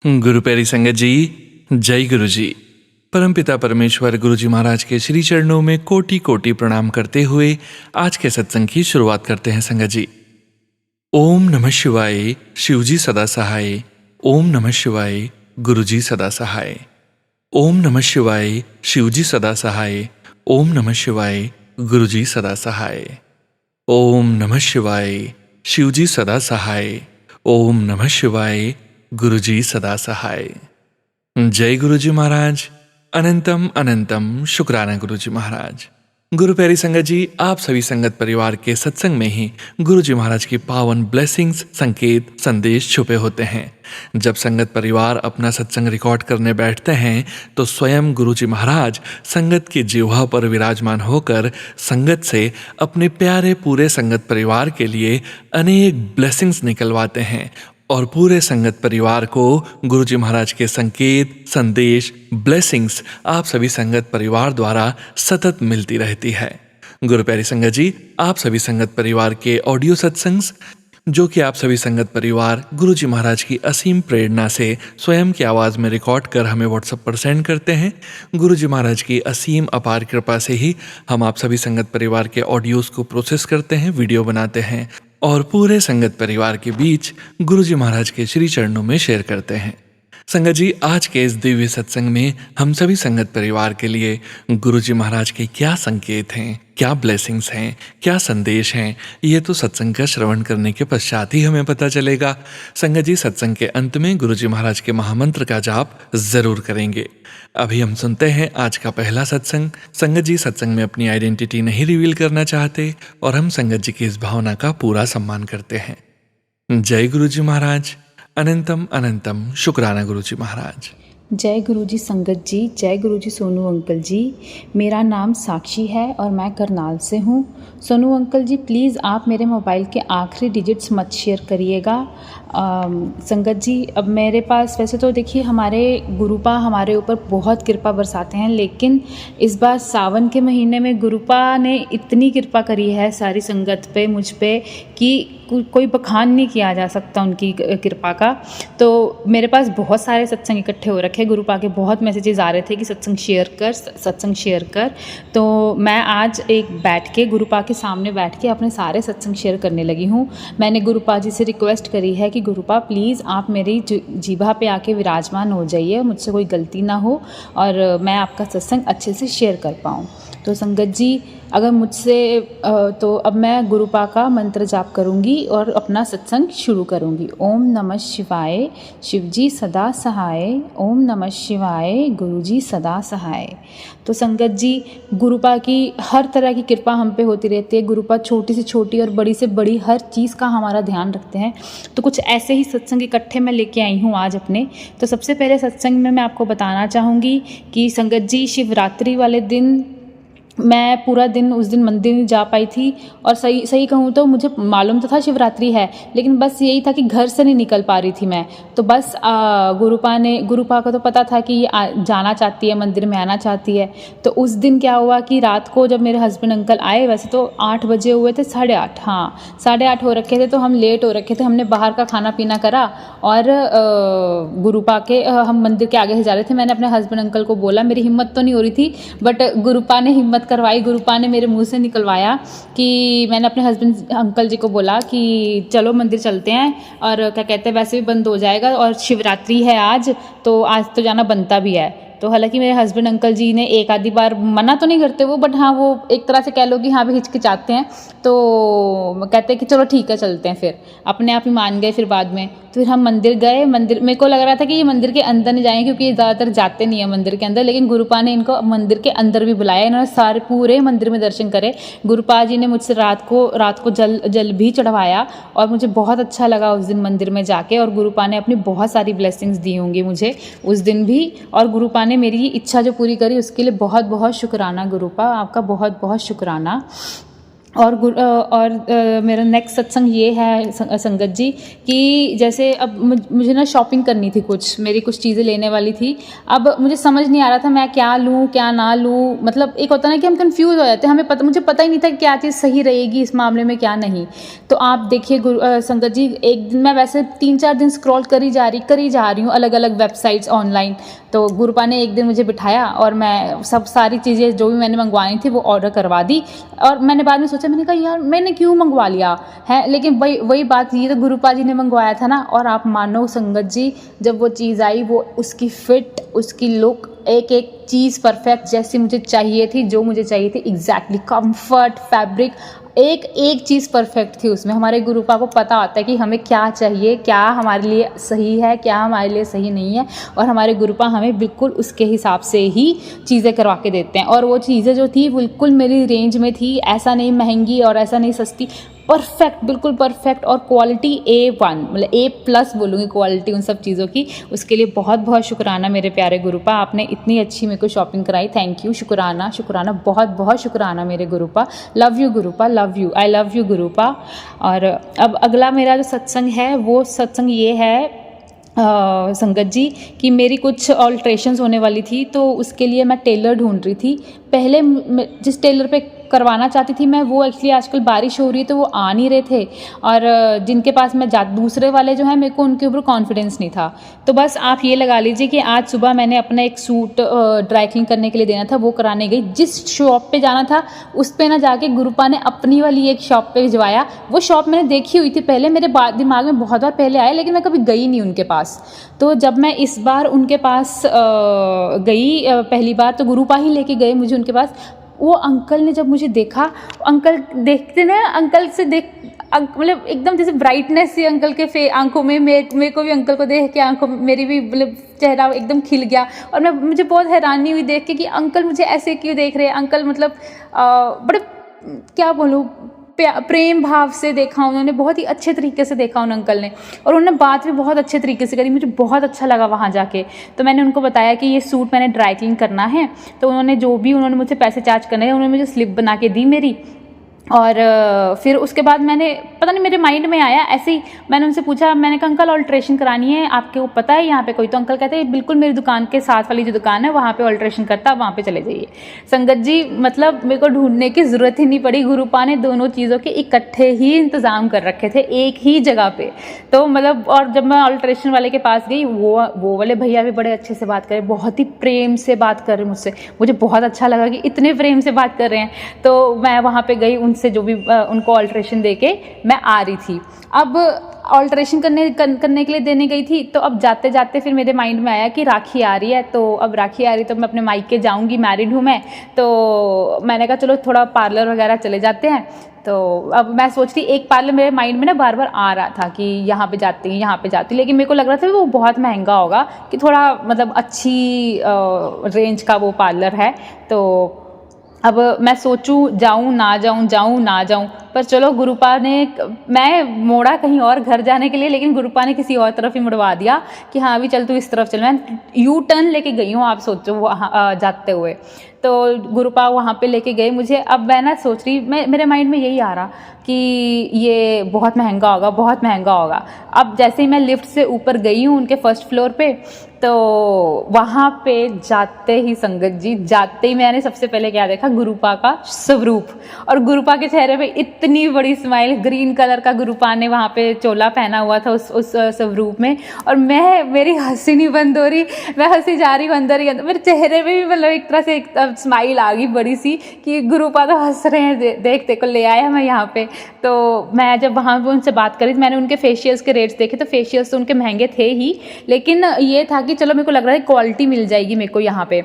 गुरु प्यारी संगत जी, जय गुरु जी। परमपिता परमेश्वर गुरु जी महाराज के श्री चरणों में कोटि कोटि प्रणाम करते हुए आज के सत्संग की शुरुआत करते हैं संगत जी। ओम नमः शिवाय, शिव जी सदा सहाय। ओम नमः शिवाय, गुरु जी सदा सहाय। ओम नमः शिवाय, शिव जी सदा सहाय। ओम नमः शिवाय, गुरु जी सदा सहाय। ओम नमः शिवाय, शिव जी सदा सहाय। ओम नमः शिवाय, गुरु जी सदा सहाय। जय गुरु जी महाराज। अनंतम अनंतम शुक्राना गुरु जी महाराज। गुरु प्यारी संगत जी, आप सभी संगत परिवार के सत्संग में ही गुरु जी महाराज की पावन ब्लेसिंग्स, संकेत, संदेश छुपे होते हैं। जब संगत परिवार अपना सत्संग रिकॉर्ड करने बैठते हैं तो स्वयं गुरु जी महाराज संगत की जिह्वा पर विराजमान होकर संगत से अपने प्यारे पूरे संगत परिवार के लिए अनेक ब्लेसिंग्स निकलवाते हैं और पूरे संगत परिवार को गुरु जी महाराज के संकेत, संदेश, ब्लेसिंग्स आप सभी संगत परिवार द्वारा सतत मिलती रहती है। गुरु प्यारी संगत जी, आप सभी संगत परिवार के ऑडियो सत्संग्स जो कि आप सभी संगत परिवार गुरु जी महाराज की असीम प्रेरणा से स्वयं की आवाज़ में रिकॉर्ड कर हमें व्हाट्सएप पर सेंड करते हैं। गुरु जी महाराज की असीम अपार कृपा से ही हम आप सभी संगत परिवार के ऑडियोज़ को प्रोसेस करते हैं, वीडियो बनाते हैं और पूरे संगत परिवार के बीच गुरु जी महाराज के श्री चरणों में शेयर करते हैं। संगत जी, आज के इस दिव्य सत्संग में हम सभी संगत परिवार के लिए गुरु जी महाराज के क्या संकेत हैं, क्या ब्लेसिंग्स हैं, क्या संदेश हैं, ये तो सत्संग का श्रवण करने के पश्चात ही हमें पता चलेगा। संगत जी, सत्संग के अंत में गुरु जी महाराज के महामंत्र का जाप जरूर करेंगे। अभी हम सुनते हैं आज का पहला सत्संग। संगत जी सत्संग में अपनी आइडेंटिटी नहीं रिवील करना चाहते और हम संगत जी की इस भावना का पूरा सम्मान करते हैं। जय गुरु जी महाराज। अनंतम अनंतम शुक्राना गुरु जी महाराज। जय गुरु जी संगत जी, जय गुरु जी सोनू अंकल जी। मेरा नाम साक्षी है और मैं करनाल से हूँ। सोनू अंकल जी, प्लीज़ आप मेरे मोबाइल के आखिरी डिजिट्स मत शेयर करिएगा। संगत जी, अब मेरे पास वैसे तो देखिए हमारे गुरुपा हमारे ऊपर बहुत कृपा बरसाते हैं, लेकिन इस बार सावन के महीने में गुरुपा ने इतनी कृपा करी है सारी संगत पे, मुझ पे, कि कोई बखान नहीं किया जा सकता उनकी कृपा का। तो मेरे पास बहुत सारे सत्संग इकट्ठे हो रखे, गुरुपा के बहुत मैसेजेस आ रहे थे कि सत्संग शेयर कर। तो मैं आज एक बैठ के गुरुपा के सामने बैठ के अपने सारे सत्संग शेयर करने लगी हूँ। मैंने गुरुपा जी से रिक्वेस्ट करी है कि गुरुपा प्लीज़ आप मेरी जीभा पे आके विराजमान हो जाइए, मुझसे कोई गलती ना हो और मैं आपका सत्संग अच्छे से शेयर कर पाऊँ। तो संगत जी, अगर मुझसे तो अब मैं गुरुपा का मंत्र जाप करूंगी और अपना सत्संग शुरू करूंगी। ओम नमः शिवाय, शिव जी सदा सहाय। ओम नमः शिवाय, गुरु जी सदा सहाय। तो संगत जी, गुरुपा की हर तरह की कृपा हम पे होती रहती है। गुरुपा छोटी से छोटी और बड़ी से बड़ी हर चीज़ का हमारा ध्यान रखते हैं। तो कुछ ऐसे ही सत्संग इकट्ठे मैं लेके आई हूँ आज अपने। तो सबसे पहले सत्संग में मैं आपको बताना चाहूँगी कि संगत जी, शिवरात्रि वाले दिन मैं पूरा दिन उस दिन मंदिर नहीं जा पाई थी। और सही कहूँ तो मुझे मालूम तो था शिवरात्रि है, लेकिन बस यही था कि घर से नहीं निकल पा रही थी मैं। तो बस गुरुपा को तो पता था कि ये जाना चाहती है, मंदिर में आना चाहती है। तो उस दिन क्या हुआ कि रात को जब मेरे हस्बैंड अंकल आए, वैसे तो 8 बजे हुए थे, 8:30, हाँ 8:30 हो रखे थे। तो हम लेट हो रखे थे, हमने बाहर का खाना पीना करा और गुरुपा के हम मंदिर के आगे से जा रहे थे। मैंने अपने हस्बैंड अंकल को बोला, मेरी हिम्मत तो नहीं हो रही थी, बट गुरुपा ने हिम्मत करवाई। गुरुपा ने मेरे मुंह से निकलवाया कि मैंने अपने हस्बैंड अंकल जी को बोला कि चलो मंदिर चलते हैं, और क्या कहते हैं वैसे भी बंद हो जाएगा और शिवरात्रि है आज, तो आज तो जाना बनता भी है। तो हालांकि मेरे हस्बैंड अंकल जी ने एक आधी बार मना तो नहीं करते वो, बट हाँ वो एक तरह से कह लो कि हाँ भी हिचकिचाते हैं। तो कहते हैं कि चलो ठीक है चलते हैं, फिर अपने आप ही मान गए। फिर बाद में तो फिर हम मंदिर गए। मंदिर मेरे को लग रहा था कि ये मंदिर के अंदर नहीं जाएंगे क्योंकि ये ज़्यादातर जाते नहीं है मंदिर के अंदर, लेकिन गुरुपा ने इनको मंदिर के अंदर भी बुलाया। इन्होंने सारे पूरे मंदिर में दर्शन करे। गुरुपा जी ने मुझसे रात को जल भी चढ़वाया और मुझे बहुत अच्छा लगा उस दिन मंदिर में जाके। और गुरुपा ने अपनी बहुत सारी ब्लेसिंग्स दी होंगी मुझे उस दिन भी, और गुरुपा ने मेरी इच्छा जो पूरी करी उसके लिए बहुत बहुत शुक्राना गुरुपा, आपका बहुत बहुत शुक्राना। मेरा नेक्स्ट सत्संग ये है संगत जी कि जैसे अब मुझे ना शॉपिंग करनी थी, मेरी कुछ चीज़ें लेने वाली थी। अब मुझे समझ नहीं आ रहा था मैं क्या लूँ क्या ना लूँ, मतलब एक होता है ना कि हम कंफ्यूज हो जाते हैं, मुझे पता ही नहीं था कि क्या चीज़ सही रहेगी इस मामले में क्या नहीं। तो आप देखिए संगत जी, एक दिन मैं वैसे 3-4 दिन स्क्रॉल करी जा रही हूँ अलग अलग वेबसाइट्स ऑनलाइन। तो गुरुपा ने एक दिन मुझे बिठाया और मैं सारी चीज़ें जो भी मैंने मंगवानी थी वो ऑर्डर करवा दी। और मैंने बाद में सोचा, मैंने कहा यार मैंने क्यों मंगवा लिया है, लेकिन वही बात, ये तो गुरुपा जी ने मंगवाया था ना। और आप मानो संगत जी, जब वो चीज़ आई, वो उसकी फिट, उसकी लुक, एक एक चीज़ परफेक्ट जैसी मुझे चाहिए थी, जो मुझे चाहिए थी एग्जैक्टली, कंफर्ट, फैब्रिक, एक एक चीज़ परफेक्ट थी उसमें। हमारे गुरुपा को पता होता है कि हमें क्या चाहिए, क्या हमारे लिए सही है, क्या हमारे लिए सही नहीं है, और हमारे गुरुपा हमें बिल्कुल उसके हिसाब से ही चीज़ें करवा के देते हैं। और वो चीज़ें जो थी बिल्कुल मेरी रेंज में थी, ऐसा नहीं महंगी और ऐसा नहीं सस्ती, परफेक्ट, बिल्कुल परफेक्ट, और क्वालिटी A1, मतलब A+ बोलूँगी क्वालिटी उन सब चीज़ों की। उसके लिए बहुत बहुत शुक्राना मेरे प्यारे गुरुपा, आपने इतनी अच्छी मेरे को शॉपिंग कराई। थैंक यू, शुक्राना, बहुत बहुत शुक्राना मेरे Gurupa. Love you Gurupa, love you, I love you Gurupa. और अब अगला मेरा जो सत्संग है वो सत्संग ये है संगत जी कि मेरी कुछ ऑल्ट्रेशंस होने वाली थी, तो उसके लिए मैं टेलर ढूंढ रही थी। पहले जिस टेलर पे करवाना चाहती थी मैं, वो एक्चुअली आजकल बारिश हो रही है तो वो आ नहीं रहे थे, और जिनके पास मैं दूसरे वाले जो हैं, मेरे को उनके ऊपर कॉन्फिडेंस नहीं था। तो बस आप ये लगा लीजिए कि आज सुबह मैंने अपना एक सूट ड्राई क्लीन करने के लिए देना था, वो कराने गई। जिस शॉप पे जाना था उस पे ना जाके गुरुपा ने अपनी वाली एक शॉप पे भिजवाया। वो शॉप मैंने देखी हुई थी पहले, मेरे दिमाग में बहुत बार पहले आया, लेकिन मैं कभी गई नहीं उनके पास। तो जब मैं इस बार उनके पास गई पहली बार, तो गुरुपा ही लेके गए मुझे उनके पास। वो अंकल ने जब मुझे देखा, अंकल देखते ना, अंकल से मतलब एकदम जैसे ब्राइटनेस सी अंकल के आंखों में, मेरे को भी अंकल को देख के आंखों में मेरी भी मतलब चेहरा एकदम खिल गया। और मुझे बहुत हैरानी हुई देख के कि अंकल मुझे ऐसे क्यों देख रहे हैं। अंकल मतलब बड़े, क्या बोलूँ, प्रेम भाव से देखा उन्होंने, बहुत ही अच्छे तरीके से देखा उन अंकल ने, और उन्होंने बात भी बहुत अच्छे तरीके से करी। मुझे बहुत अच्छा लगा वहाँ जाके। तो मैंने उनको बताया कि ये सूट मैंने ड्राई क्लीन करना है, तो उन्होंने मुझे पैसे चार्ज करने हैं, उन्होंने मुझे स्लिप बना के दी मेरी। और फिर उसके बाद मैंने, पता नहीं मेरे माइंड में आया ऐसे ही, मैंने उनसे पूछा, मैंने कहा अंकल ऑल्ट्रेशन करानी है, आपको पता है यहाँ पे कोई? तो अंकल कहते हैं बिल्कुल, मेरी दुकान के साथ वाली जो दुकान है वहाँ पे ऑल्ट्रेशन करता, वहाँ पे चले जाइए। संगत जी, मतलब मेरे को ढूंढने की ज़रूरत ही नहीं पड़ी, गुरुपा ने दोनों चीज़ों के इकट्ठे ही इंतज़ाम कर रखे थे एक ही जगह पे। तो मतलब, और जब मैं ऑल्ट्रेशन वाले के पास गई, वो वाले भैया भी बड़े अच्छे से बात कर रहे, बहुत ही प्रेम से बात कर रहे मुझसे। मुझे बहुत अच्छा लगा कि इतने प्रेम से बात कर रहे हैं। तो मैं वहाँ पर गई, उनसे जो भी उनको ऑल्ट्रेशन देके मैं आ रही थी। अब ऑल्ट्रेशन करने के लिए देने गई थी, तो अब जाते जाते फिर मेरे माइंड में आया कि राखी आ रही है, तो अब राखी आ रही तो मैं अपने मायके जाऊंगी, मैरिड हूँ मैं। तो मैंने कहा चलो थोड़ा पार्लर वगैरह चले जाते हैं। तो अब मैं सोच रही, एक पार्लर मेरे माइंड में ना बार बार आ रहा था कि यहाँ पे जाती हूँ, यहाँ पे जाती हूँ, लेकिन मेरे को लग रहा था वो बहुत महंगा होगा, कि थोड़ा मतलब अच्छी रेंज का वो पार्लर है। तो अब मैं सोचूं जाऊं ना जाऊं, पर चलो गुरुपा ने, मैं मोड़ा कहीं और घर जाने के लिए, लेकिन गुरुपा ने किसी और तरफ ही मुड़वा दिया कि हाँ अभी चल तू इस तरफ चल। मैं यू टर्न लेके गई हूँ, आप सोचो वहाँ जाते हुए। तो गुरुपा वहाँ पे लेके गए मुझे। अब मैं ना सोच रही, मेरे माइंड में यही आ रहा कि ये बहुत महंगा होगा। अब जैसे ही मैं लिफ्ट से ऊपर गई हूँ उनके फर्स्ट फ्लोर पे, तो वहाँ पे जाते ही संगत जी, जाते ही मैंने सबसे पहले क्या देखा, गुरुपा का स्वरूप। और गुरुपा के चेहरे पे इतनी बड़ी स्माइल, ग्रीन कलर का गुरुपा ने वहाँ पे चोला पहना हुआ था उस स्वरूप में, और मेरी हंसी नहीं बंद हो रही, मैं हंसी जा रही हूँ अंदर ही अंदर। मेरे चेहरे पे भी मतलब एक तरह से एक स्माइल आ गई बड़ी सी कि गुरुपा तो हंस रहे हैं, देखते को ले आया मैं यहाँ पे। तो मैं जब वहाँ पे उनसे बात करी, मैंने उनके फेशियल्स के रेट्स देखे, तो फेशियल्स तो उनके महंगे थे ही, लेकिन ये था कि चलो मेरे को लग रहा है क्वालिटी मिल जाएगी मेरे को यहाँ पे।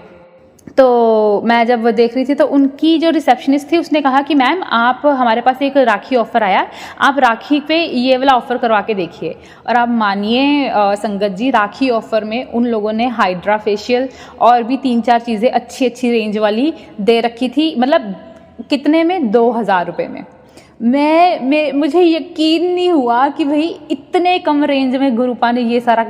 तो मैं जब देख रही थी, तो उनकी जो रिसेप्शनिस्ट थी उसने कहा कि मैम आप, हमारे पास एक राखी ऑफ़र आया, आप राखी पे ये वाला ऑफ़र करवा के देखिए। और आप मानिए संगत जी, राखी ऑफ़र में उन लोगों ने हाइड्रा फेशियल और भी 3-4 चीज़ें अच्छी रेंज वाली दे रखी थी। मतलब कितने में? 2000 रुपये में। मुझे यकीन नहीं हुआ कि भाई इतने कम रेंज में गुरुपा ने ये सारा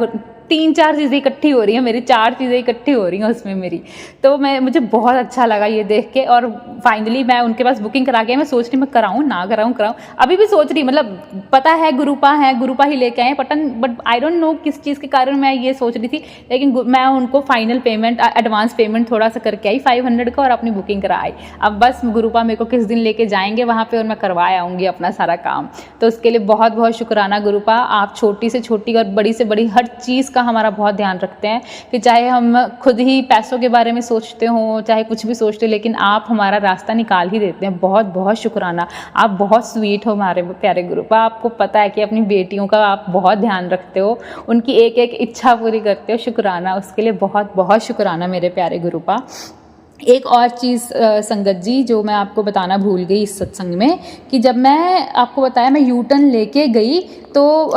3-4 चीज़ें इकट्ठी हो रही हैं मेरी, 4 चीज़ें इकट्ठी हो रही हैं उसमें मेरी। तो मुझे बहुत अच्छा लगा ये देख के, और फाइनली मैं उनके पास बुकिंग करा के मैं सोच रही मैं कराऊँ ना कराऊँ, अभी भी सोच रही, मतलब पता है गुरुपा ही लेके आए बट आई डोंट नो किस चीज़ के कारण मैं ये सोच रही थी, लेकिन मैं उनको फाइनल पेमेंट, एडवांस पेमेंट थोड़ा सा करके आई 500 का, और अपनी बुकिंग करा आई। अब बस गुरुपा मेरे को किस दिन लेके जाएंगे वहाँ पे, और मैं करवा आऊँगी अपना सारा काम। तो उसके लिए बहुत बहुत शुक्राना गुरुपा। आप छोटी से छोटी और बड़ी से बड़ी हर चीज़ का हमारा बहुत ध्यान रखते हैं, कि चाहे हम खुद ही पैसों के बारे में सोचते हों, चाहे कुछ भी सोचते, लेकिन आप हमारा रास्ता निकाल ही देते हैं। बहुत बहुत शुक्राना, आप बहुत स्वीट हो हमारे प्यारे गुरुपा। आपको पता है कि अपनी बेटियों का आप बहुत ध्यान रखते हो, उनकी एक एक इच्छा पूरी करते हो। शुक्राना, उसके लिए बहुत बहुत शुक्राना मेरे प्यारे गुरुपा। एक और चीज़ संगत जी जो मैं आपको बताना भूल गई इस सत्संग में, कि जब मैं आपको बताया मैं यू टर्न लेके गई तो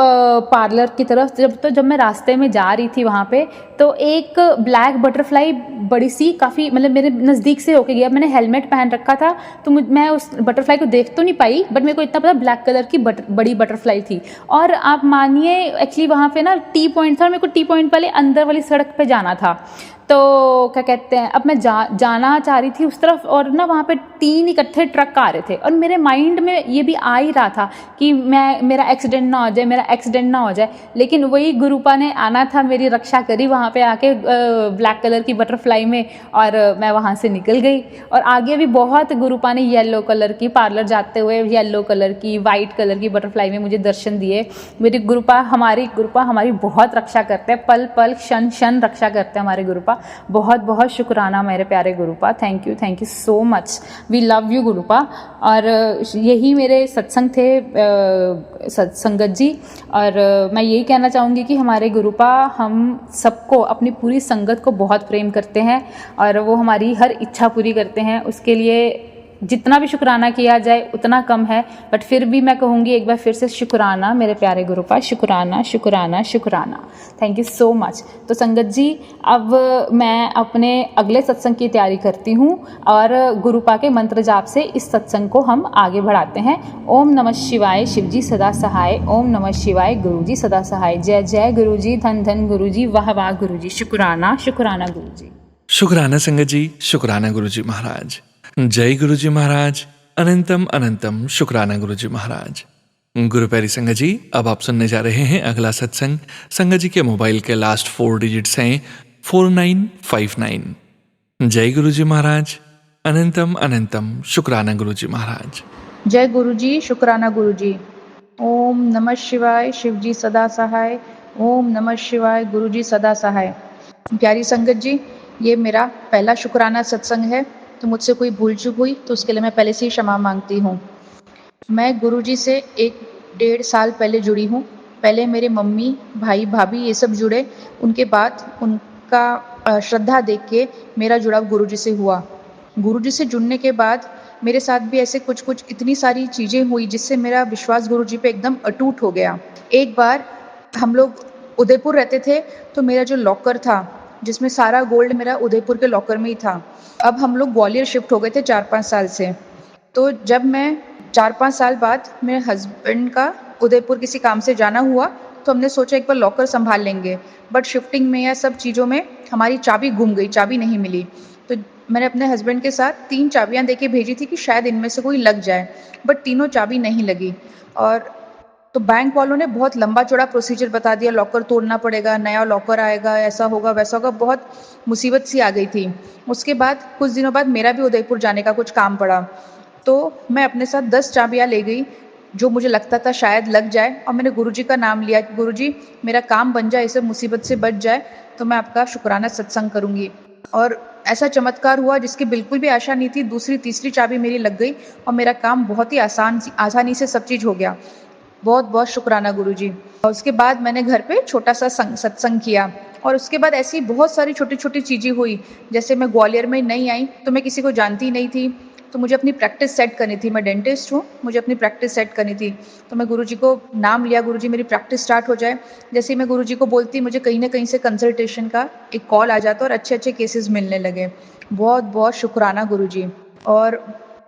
पार्लर की तरफ, जब मैं रास्ते में जा रही थी वहाँ पे, तो एक ब्लैक बटरफ्लाई बड़ी सी, काफ़ी मतलब मेरे नज़दीक से होके गया। मैंने हेलमेट पहन रखा था तो मैं उस बटरफ्लाई को देख तो नहीं पाई, बट मेरे को इतना पता ब्लैक कलर की बड़ी बटरफ्लाई थी। और आप मानिए एक्चुअली वहाँ पे ना टी पॉइंट था, और मेरे को टी पॉइंट वाले अंदर वाली सड़क पे जाना था। तो क्या कहते हैं, अब मैं जाना चाह रही थी उस तरफ, और ना वहाँ पे 3 इकट्ठे ट्रक आ रहे थे, और मेरे माइंड में ये भी आ ही रहा था कि मेरा एक्सीडेंट ना हो जाए, लेकिन वही गुरुपा ने आना था, मेरी रक्षा करी वहाँ पे आके ब्लैक कलर की बटरफ्लाई में, और मैं वहाँ से निकल गई। और आगे भी बहुत गुरुपा ने येलो कलर की, पार्लर जाते हुए येलो कलर की, वाइट कलर की बटरफ्लाई में मुझे दर्शन दिए। मेरी गुरुपा हमारी बहुत रक्षा करते हैं, पल पल क्षण क्षण रक्षा करते हैं हमारे गुरुपा। बहुत बहुत शुक्राना मेरे प्यारे Gurupa. Thank you so much, we love you Gurupa. और यही मेरे सत्संग थे संगत जी। और मैं यही कहना चाहूँगी कि हमारे गुरुपा हम सबको, अपनी पूरी संगत को बहुत प्रेम करते हैं, और वो हमारी हर इच्छा पूरी करते हैं। उसके लिए जितना भी शुक्राना किया जाए उतना कम है, बट फिर भी मैं कहूँगी एक बार फिर से शुक्राना मेरे प्यारे गुरुपा, शुक्राना शुक्राना शुक्राना। Thank you so much. तो संगत जी, अब मैं अपने अगले सत्संग की तैयारी करती हूँ, और गुरुपा के मंत्र जाप से इस सत्संग को हम आगे बढ़ाते हैं। ओम नमः शिवाय, शिवजी सदा सहाय। ओम नमः शिवाय, गुरुजी सदा सहाय। जय जय गुरुजी, धन धन गुरुजी, वाह वाह गुरुजी। शुक्राना शुक्राना गुरुजी। शुक्राना संगत जी, शुक्राना गुरुजी महाराज। जय गुरुजी महाराज, अनंतम अनंतम शुक्राना गुरुजी महाराज। गुरु प्यारी संगत जी, अब आप सुनने जा रहे हैं अगला सत्संग। संगत जी के मोबाइल के लास्ट 4 डिजिट्स हैं 4959। जय गुरुजी महाराज, अनंतम अनंतम शुक्राना गुरुजी महाराज। जय गुरुजी, शुक्राना गुरुजी। ओम नमः शिवाय, शिवजी सदा सहाय। ओम नमः शिवाय, गुरुजी सदा सहाय। प्यारी संगत जी, ये मेरा पहला शुक्राना सत्संग है, तो मुझसे कोई भूल चूक हुई तो उसके लिए मैं पहले से ही क्षमा मांगती हूँ। मैं गुरुजी से 1-1.5 साल पहले जुड़ी हूँ। पहले मेरे मम्मी, भाई, भाभी ये सब जुड़े, उनके बाद उनका श्रद्धा देख के मेरा जुड़ाव गुरुजी से हुआ। गुरुजी से जुड़ने के बाद मेरे साथ भी ऐसे कुछ इतनी सारी चीज़ें हुई जिससे मेरा विश्वास गुरुजी पे एकदम अटूट हो गया। एक बार हम लोग उदयपुर रहते थे, तो मेरा जो लॉकर था जिसमें सारा गोल्ड मेरा उदयपुर के लॉकर में ही था। अब हम लोग ग्वालियर शिफ्ट हो गए थे 4-5 साल से। तो जब मैं 4-5 साल बाद मेरे हस्बैंड का उदयपुर किसी काम से जाना हुआ, तो हमने सोचा एक बार लॉकर संभाल लेंगे, बट शिफ्टिंग में या सब चीज़ों में हमारी चाबी गुम गई, चाबी नहीं मिली। तो मैंने अपने हस्बैंड के साथ 3 चाबियाँ देके भेजी थी कि शायद इनमें से कोई लग जाए, बट तीनों चाबी नहीं लगी। और तो बैंक वालों ने बहुत लंबा चौड़ा प्रोसीजर बता दिया, लॉकर तोड़ना पड़ेगा, नया लॉकर आएगा, ऐसा होगा वैसा होगा, बहुत मुसीबत सी आ गई थी। उसके बाद कुछ दिनों बाद मेरा भी उदयपुर जाने का कुछ काम पड़ा, तो मैं अपने साथ 10 चाबियाँ ले गई जो मुझे लगता था शायद लग जाए, और मैंने गुरुजी का नाम लिया कि गुरुजी मेरा काम बन जाए, इसे मुसीबत से बच जाए तो मैं आपका शुक्राना सत्संग करूँगी। और ऐसा चमत्कार हुआ जिसकी बिल्कुल भी आशा नहीं थी। दूसरी तीसरी चाबी मेरी लग गई और मेरा काम बहुत ही आसानी से सब चीज़ हो गया। बहुत बहुत शुक्राना गुरुजी। और उसके बाद मैंने घर पे छोटा सा सत्संग किया, और उसके बाद ऐसी बहुत सारी छोटी छोटी चीज़ें हुई। जैसे मैं ग्वालियर में नई आई तो मैं किसी को जानती नहीं थी, तो मुझे अपनी प्रैक्टिस सेट करनी थी। मैं डेंटिस्ट हूँ, मुझे अपनी प्रैक्टिस सेट करनी थी। तो मैं गुरुजी को नाम लिया, गुरुजी मेरी प्रैक्टिस स्टार्ट हो जाए। जैसे ही मैं गुरुजी को बोलती, मुझे कहीं ना कहीं से कंसल्टेशन का एक कॉल आ जाता और अच्छे अच्छे केसेस मिलने लगे। बहुत बहुत शुक्राना गुरुजी। और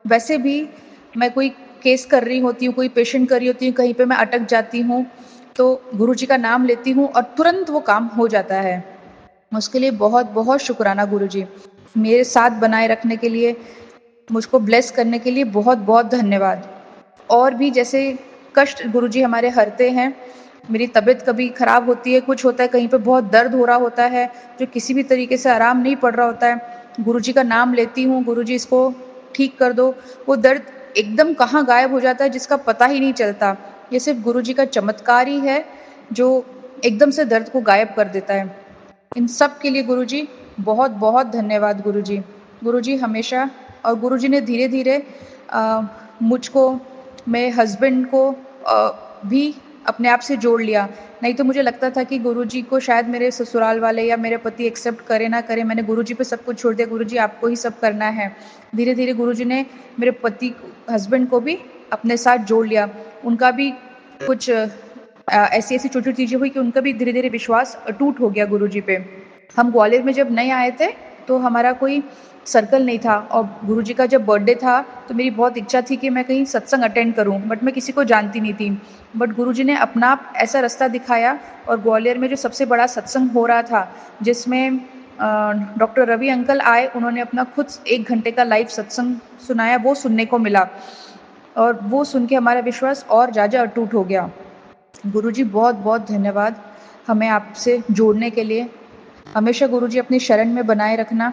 वैसे भी मैं कोई केस कर रही होती हूँ, कोई पेशेंट कर रही होती हूँ, कहीं पे मैं अटक जाती हूँ, तो गुरुजी का नाम लेती हूँ और तुरंत वो काम हो जाता है। उसके लिए बहुत-बहुत शुक्राना गुरुजी। मेरे साथ बनाए रखने के लिए, मुझको ब्लेस करने के लिए बहुत-बहुत धन्यवाद। और भी जैसे कष्ट गुरुजी हमारे हरते हैं। मेरी तबीयत कभी खराब होती है, कुछ होता है, कहीं पे बहुत दर्द हो रहा होता है, जो किसी भी तरीके से आराम नहीं पड़ रहा होता है। गुरुजी का नाम लेती हूँ, गुरुजी इसको ठीक कर दो। वो दर्द एकदम कहाँ गायब हो जाता है जिसका पता ही नहीं चलता। ये सिर्फ़ गुरुजी का चमत्कार ही है, जो एकदम से दर्द को गायब कर देता है। इन सब के लिए गुरुजी बहुत-बहुत धन्यवाद गुरुजी। गुरुजी हमेशा और गुरुजी ने धीरे-धीरे मुझको, मेरे हस्बैंड को भी अपने आप से जोड़ लिया। नहीं तो मुझे लगता था कि गुरुजी को शायद मेरे ससुराल वाले या मेरे पति एक्सेप्ट करें ना करें, मैंने गुरुजी पे सब कुछ छोड़ दिया, गुरुजी आपको ही सब करना है। धीरे-धीरे गुरुजी ने मेरे पति हस्बैंड को भी अपने साथ जोड़ लिया। उनका भी कुछ ऐसी-ऐसी छोटी-छोटी चीज़ें हुई कि उनका भी धीरे-धीरे विश्वास अटूट हो गया गुरुजी पे। हम ग्वालियर में जब नए आए थे, तो हमारा कोई सर्कल नहीं था और गुरुजी का जब बर्थडे था, तो मेरी बहुत इच्छा थी कि मैं कहीं सत्संग अटेंड करूँ, बट मैं किसी को जानती नहीं थी। बट गुरुजी ने अपना आप ऐसा रास्ता दिखाया और ग्वालियर में जो सबसे बड़ा सत्संग हो रहा था, जिसमें डॉक्टर रवि अंकल आए, उन्होंने अपना खुद 1 घंटे का लाइव सत्संग सुनाया, वो सुनने को मिला और वो सुन के हमारा विश्वास और ज़्यादा अटूट हो गया। गुरुजी बहुत-बहुत धन्यवाद हमें आपसे जोड़ने के लिए। हमेशा गुरुजी अपनी शरण में बनाए रखना,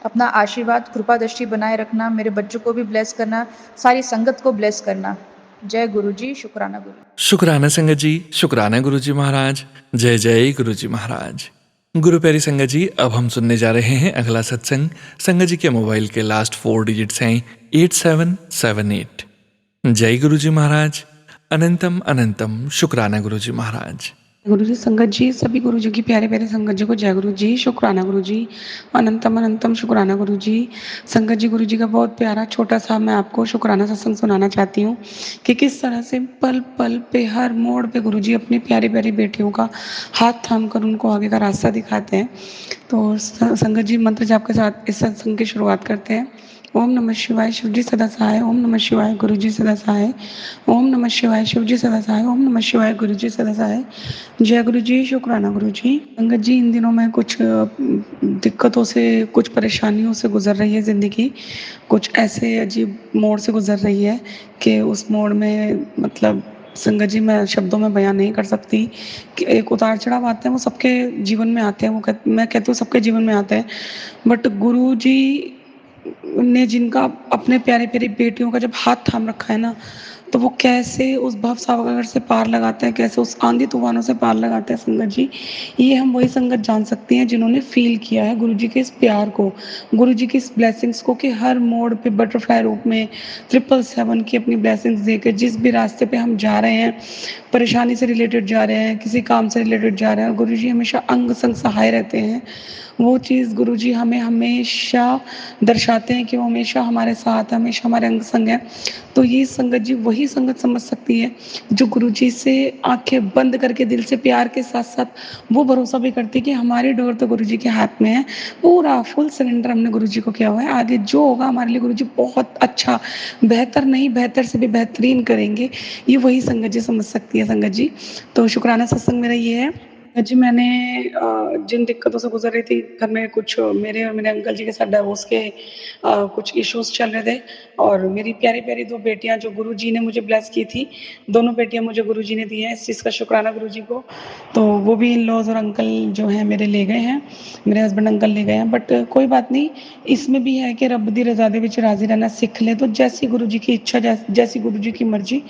अपना आशीर्वाद, कृपा दृष्टि बनाए रखना, मेरे बच्चों को भी ब्लेस करना, सारी संगत को ब्लेस करना। जय गुरुजी, शुक्राना गुरु। शुक्राना संगत जी, शुक्राना गुरुजी महाराज। जय जय गुरुजी महाराज। गुरु प्यारी संगत जी, अब हम सुनने जा रहे हैं अगला सत्संग। संगत जी के मोबाइल के लास्ट 4 डिजिट्स हैं 8778। जय गुरुजी महाराज। अनंतम अनंतम शुक्राना गुरुजी महाराज। गुरु जी, संगत जी, सभी गुरु जी की प्यारे प्यारे संगत जी को जय गुरु जी, शुक्राना गुरु जी, अनंतम अनंतम शुक्राना गुरु जी। संगत जी, गुरु जी का बहुत प्यारा छोटा सा मैं आपको शुक्राना सत्संग सुनाना चाहती हूँ कि किस तरह से पल पल पे, हर मोड़ पे गुरु जी अपनी प्यारी प्यारी बेटियों का हाथ थाम कर उनको आगे का रास्ता दिखाते हैं। तो संगत जी, मंत्र जाप के साथ इस सत्संग की शुरुआत करते हैं। ओम नमः शिवाय, शिव जी सदा सहाय। ओम नमः शिवाय, गुरु जी सदा सहाय। ओम नमः शिवाय, शिव जी सदा सहाय। ओम नमः शिवाय, गुरु जी सदा सहाय। जय गुरु जी, शुक्राना गुरु जी। संगत जी, इन दिनों में कुछ दिक्कतों से, कुछ परेशानियों से गुजर रही है ज़िंदगी। कुछ ऐसे अजीब मोड़ से गुजर रही है कि उस मोड़ में मतलब संगत जी, मैं शब्दों में बयान नहीं कर सकती कि एक उतार चढ़ाव आते हैं, वो सबके जीवन में आते हैं। मैं कहती हूँ सबके जीवन में आते हैं, बट गुरु जी ने जिनका अपने प्यारे प्यारी बेटियों का जब हाथ थाम रखा है ना, तो वो कैसे उस भवसागर से पार लगाते हैं, कैसे उस आंधी तूफानों से पार लगाते हैं संगत जी। ये हम वही संगत जान सकते हैं जिन्होंने फील किया है गुरु जी के इस प्यार को, गुरु जी की इस ब्लेसिंग्स को, कि हर मोड़ पे बटरफ्लाई रूप में 777 की अपनी ब्लेसिंग्स देकर जिस भी रास्ते पे हम जा रहे हैं, परेशानी से रिलेटेड जा रहे हैं, किसी काम से रिलेटेड जा रहे हैं, गुरु जी हमेशा अंग संग सहाय रहते हैं। वो चीज़ गुरु जी हमें हमेशा दर्शाते हैं कि वो हमेशा हमारे साथ, हमेशा हमारे अंग संग है। तो ये संगत जी वही संगत समझ सकती है जो गुरु जी से आंखें बंद करके दिल से प्यार के साथ साथ वो भरोसा भी करती है कि हमारी डोर तो गुरु जी के हाथ में है। पूरा फुल सरेंडर हमने गुरु जी को किया हुआ है। आगे जो होगा हमारे लिए गुरु जी बहुत अच्छा, बेहतर नहीं, बेहतर से भी बेहतरीन करेंगे। ये वही संगत जी समझ सकती है संगत जी। तो शुक्राना सत्संग मेरा ये है जी। मैंने जिन दिक्कतों से गुजर रही थी, घर में कुछ मेरे और मेरे अंकल जी के साथ डिवोर्स के कुछ इश्यूज चल रहे थे, और मेरी प्यारी प्यारी 2 बेटियां जो गुरु जी ने मुझे ब्लेस की थी, दोनों बेटियां मुझे गुरु जी ने दी हैं। इस चीज़ का शुक्राना गुरु जी को। तो वो भी इन लॉज और अंकल जो हैं मेरे ले गए हैं, मेरे हस्बैंड अंकल ले गए हैं। बट कोई बात नहीं, इसमें भी है कि रब दी रज़ा दे विच राज़ी रहना सीख ले। तो जैसी गुरु जी की इच्छा, जैसी गुरु जी की मर्जी,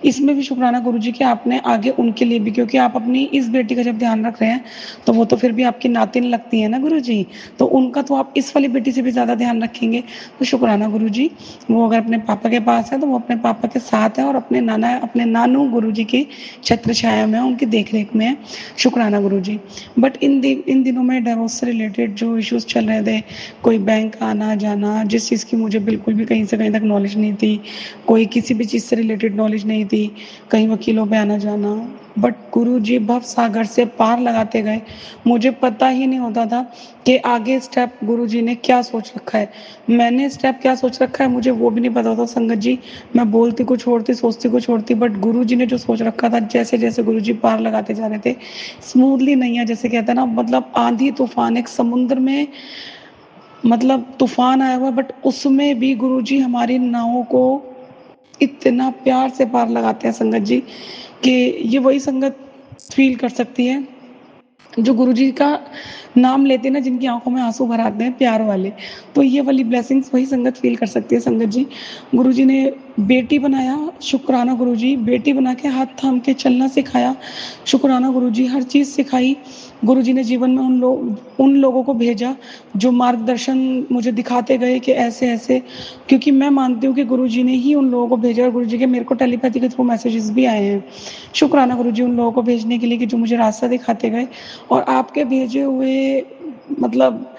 इसमें भी शुक्राना गुरु जी कि आपने आगे उनके लिए भी, क्योंकि आप अपनी इस बेटी का जब ध्यान रख रहे हैं तो वो तो फिर भी आपकी नातिन लगती है ना गुरु जी, तो उनका तो आप इस वाली बेटी से भी ज़्यादा ध्यान रखेंगे। तो शुक्राना गुरु जी। वो अगर अपने पापा के पास है तो वो अपने पापा के साथ है, और अपने नानू गुरु जी की छत्र छाया में, उनकी देख रेख में है। शुक्राना गुरु जी। बट इन दिनों में डिवोर्स से रिलेटेड जो इश्यूज चल रहे थे, कोई बैंक आना जाना, जिस चीज़ की मुझे बिल्कुल भी कहीं से कहीं तक नॉलेज नहीं थी, कोई किसी भी चीज़ से रिलेटेड नॉलेज नहीं थी, कहीं वकीलों पे आना जाना, बट गुरुजी भव सागर से पार लगाते गए। मुझे पता ही नहीं होता था कि आगे स्टेप गुरुजी ने क्या सोच रखा है। मैंने स्टेप क्या सोच रखा है मुझे वो भी नहीं पता होता संगत जी। मैं बोलती कुछ और थी, सोचती कुछ और थी, बट गुरुजी ने जो सोच रखा था, जैसे जैसे गुरुजी पार लगाते जा रहे थे स्मूथली नैया, जैसे कहते हैं ना, मतलब आंधी तूफान, एक समुद्र में मतलब तूफान आया हुआ, बट उसमें भी गुरुजी हमारी नावों को इतना प्यार से पार लगाते हैं संगत जी कि ये वही संगत फील कर सकती है जो गुरुजी का नाम लेते हैं ना, जिनकी आंखों में आंसू भर आते हैं प्यार वाले। तो ये वाली ब्लेसिंग्स वही संगत फील कर सकती है संगत जी। गुरुजी ने बेटी बनाया, शुक्राना गुरुजी। बेटी बना के हाथ थाम के चलना सिखाया, शुक्राना गुरुजी। हर चीज़ सिखाई गुरुजी ने। जीवन में उन लोगों को भेजा जो मार्गदर्शन मुझे दिखाते गए कि ऐसे ऐसे, क्योंकि मैं मानती हूँ कि गुरुजी ने ही उन लोगों को भेजा, और गुरुजी के मेरे को टेलीपैथी के थ्रू मैसेजेस भी आए हैं। शुक्राना गुरुजी उन लोगों को भेजने के लिए कि जो मुझे रास्ता दिखाते गए। और आपके भेजे हुए मतलब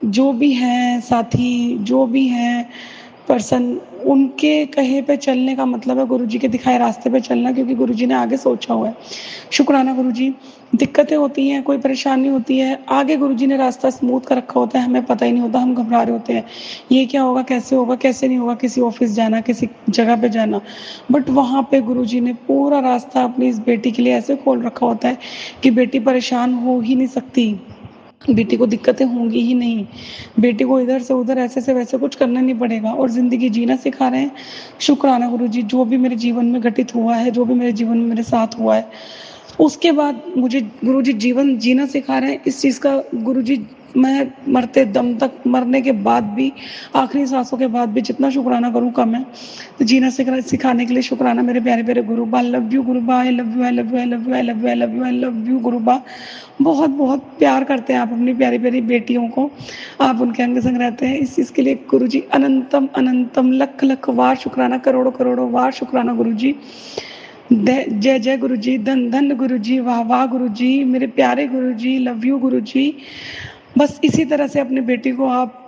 जो भी हैं साथी, जो भी हैं पर्सन, उनके कहे पे चलने का मतलब है गुरुजी के दिखाए रास्ते पे चलना, क्योंकि गुरुजी ने आगे सोचा हुआ है। शुक्राना गुरुजी। दिक्कतें होती हैं, कोई परेशानी होती है, आगे गुरुजी ने रास्ता स्मूथ कर रखा होता है, हमें पता ही नहीं होता, हम घबरा रहे होते हैं ये क्या होगा, कैसे होगा, कैसे नहीं होगा, किसी ऑफिस जाना, किसी जगह पे जाना, बट वहाँ पे गुरुजी ने पूरा रास्ता अपनी इस बेटी के लिए ऐसे खोल रखा होता है कि बेटी परेशान हो ही नहीं सकती, बेटी को दिक्कतें होंगी ही नहीं, बेटी को इधर से उधर ऐसे से वैसे कुछ करना नहीं पड़ेगा, और ज़िंदगी जीना सिखा रहे हैं। शुक्राना गुरुजी। जो भी मेरे जीवन में घटित हुआ है, जो भी मेरे जीवन में मेरे साथ हुआ है, उसके बाद मुझे गुरुजी जीवन जीना सिखा रहे हैं। इस चीज़ का गुरुजी, मैं मरते दम तक, मरने के बाद भी, आखिरी सांसों के बाद भी जितना शुक्राना करूँ कम है। तो जीना सिखाने के लिए शुक्राना मेरे प्यारे प्यारे Guruba. Love you Guruba, I love you, I love you, I love you, I love you, I love you, I love you Guruba. बहुत बहुत प्यार करते हैं आप अपनी प्यारी प्यारी बेटियों को, आप उनके अंग संग रहते हैं। इस चीज़ के लिए गुरुजी अनंतम अनंतम लख लख वार शुक्राना, करोड़ों करोड़ों वार शुक्राना गुरुजी। जय जय गुरुजी, धन धन गुरुजी, वाह वाह गुरुजी, मेरे प्यारे गुरुजी, लव यू गुरुजी। बस इसी तरह से अपनी बेटी को आप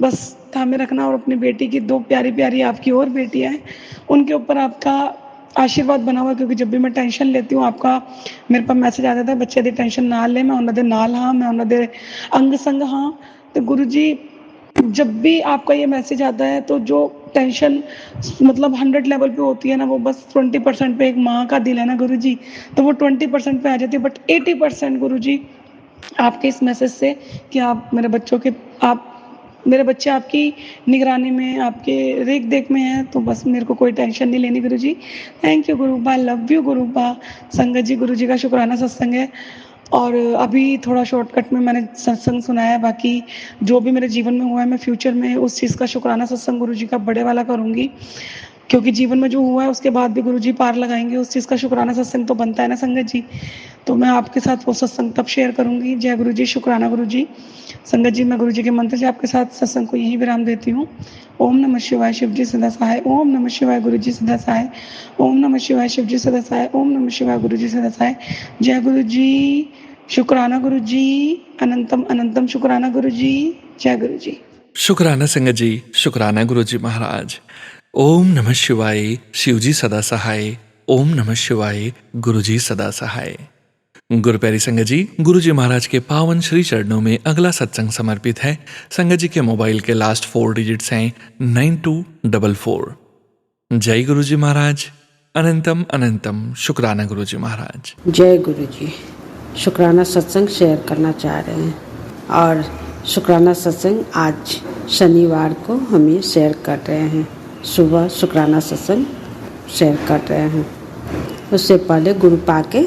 बस थामे रखना, और अपनी बेटी की दो प्यारी प्यारी आपकी और बेटियां हैं, उनके ऊपर आपका आशीर्वाद बना हुआ, क्योंकि जब भी मैं टेंशन लेती हूँ आपका मेरे पास मैसेज आ जाता है, बच्चे दी टेंशन ना ले, मैं उन्होंने नाल हाँ, मैं उन्होंने अंग संग हाँ। तो गुरुजी जब भी आपका ये मैसेज आता है तो जो टेंशन मतलब 100 लेवल पे होती है ना, वो बस 20% पे, एक माँ का दिल है ना गुरुजी, तो वो 20% पे आ जाती है, बट 80% गुरुजी आपके इस मैसेज से कि आप मेरे बच्चों के, आप मेरे बच्चे आपकी निगरानी में, आपके रेख देख में हैं, तो बस मेरे को कोई टेंशन नहीं लेनी Guruji. Thank you Guruba, love you Guruba. संगत जी, गुरुजी का शुक्राना सत्संग है, और अभी थोड़ा शॉर्टकट में मैंने सत्संग सुनाया है, बाकी जो भी मेरे जीवन में हुआ है मैं फ्यूचर में उस चीज़ का शुक्राना सत्संग गुरुजी का बड़े वाला करूँगी, क्योंकि जीवन में जो हुआ है उसके बाद भी गुरुजी पार लगाएंगे, उस चीज़ का शुक्राना सत्संग तो बनता है ना संगत जी। तो मैं आपके साथ वो सत्संग तब शेयर करूँगी। जय गुरु जी, शुक्राना गुरु जी। संगत जी, मैं गुरु जी के मंत्र से आपके साथ सत्संग को यहीं विराम देती हूँ। ओम नमः शिवाय, शिव जी सदा सहाय। ओम नमः शिवाय, गुरु जी सदा सहाय। ओम नमः शिवाय, शिव जी सदा सहाय। ओम नमः शिवाय, गुरु जी सदा सहाय। जय गुरु जी, शुक्राना गुरु जी, अनंतम अनंतम शुक्राना गुरु जी। जय गुरु जी। शुक्राना संगत जी, शुक्राना गुरु जी महाराज। ओम नमः शिवाय, शिव जी सदा सहाय। ओम नमः शिवाय, गुरु जी सदा सहाय। गुरु प्यारी संगत जी, गुरु जी महाराज के पावन श्री चरणों में अगला सत्संग समर्पित है। संगत जी के मोबाइल के लास्ट 4 डिजिट्स हैं 9244। जय गुरु जी महाराज। अनंतम अनंतम शुक्राना गुरु जी महाराज। जय गुरु जी। शुक्राना सत्संग शेयर करना चाह रहे हैं, और शुक्राना सत्संग आज शनिवार को हम ये शेयर कर रहे हैं। सुबह शुक्राना सत्संग शेयर कर रहे हैं। उससे पहले गुरु पाके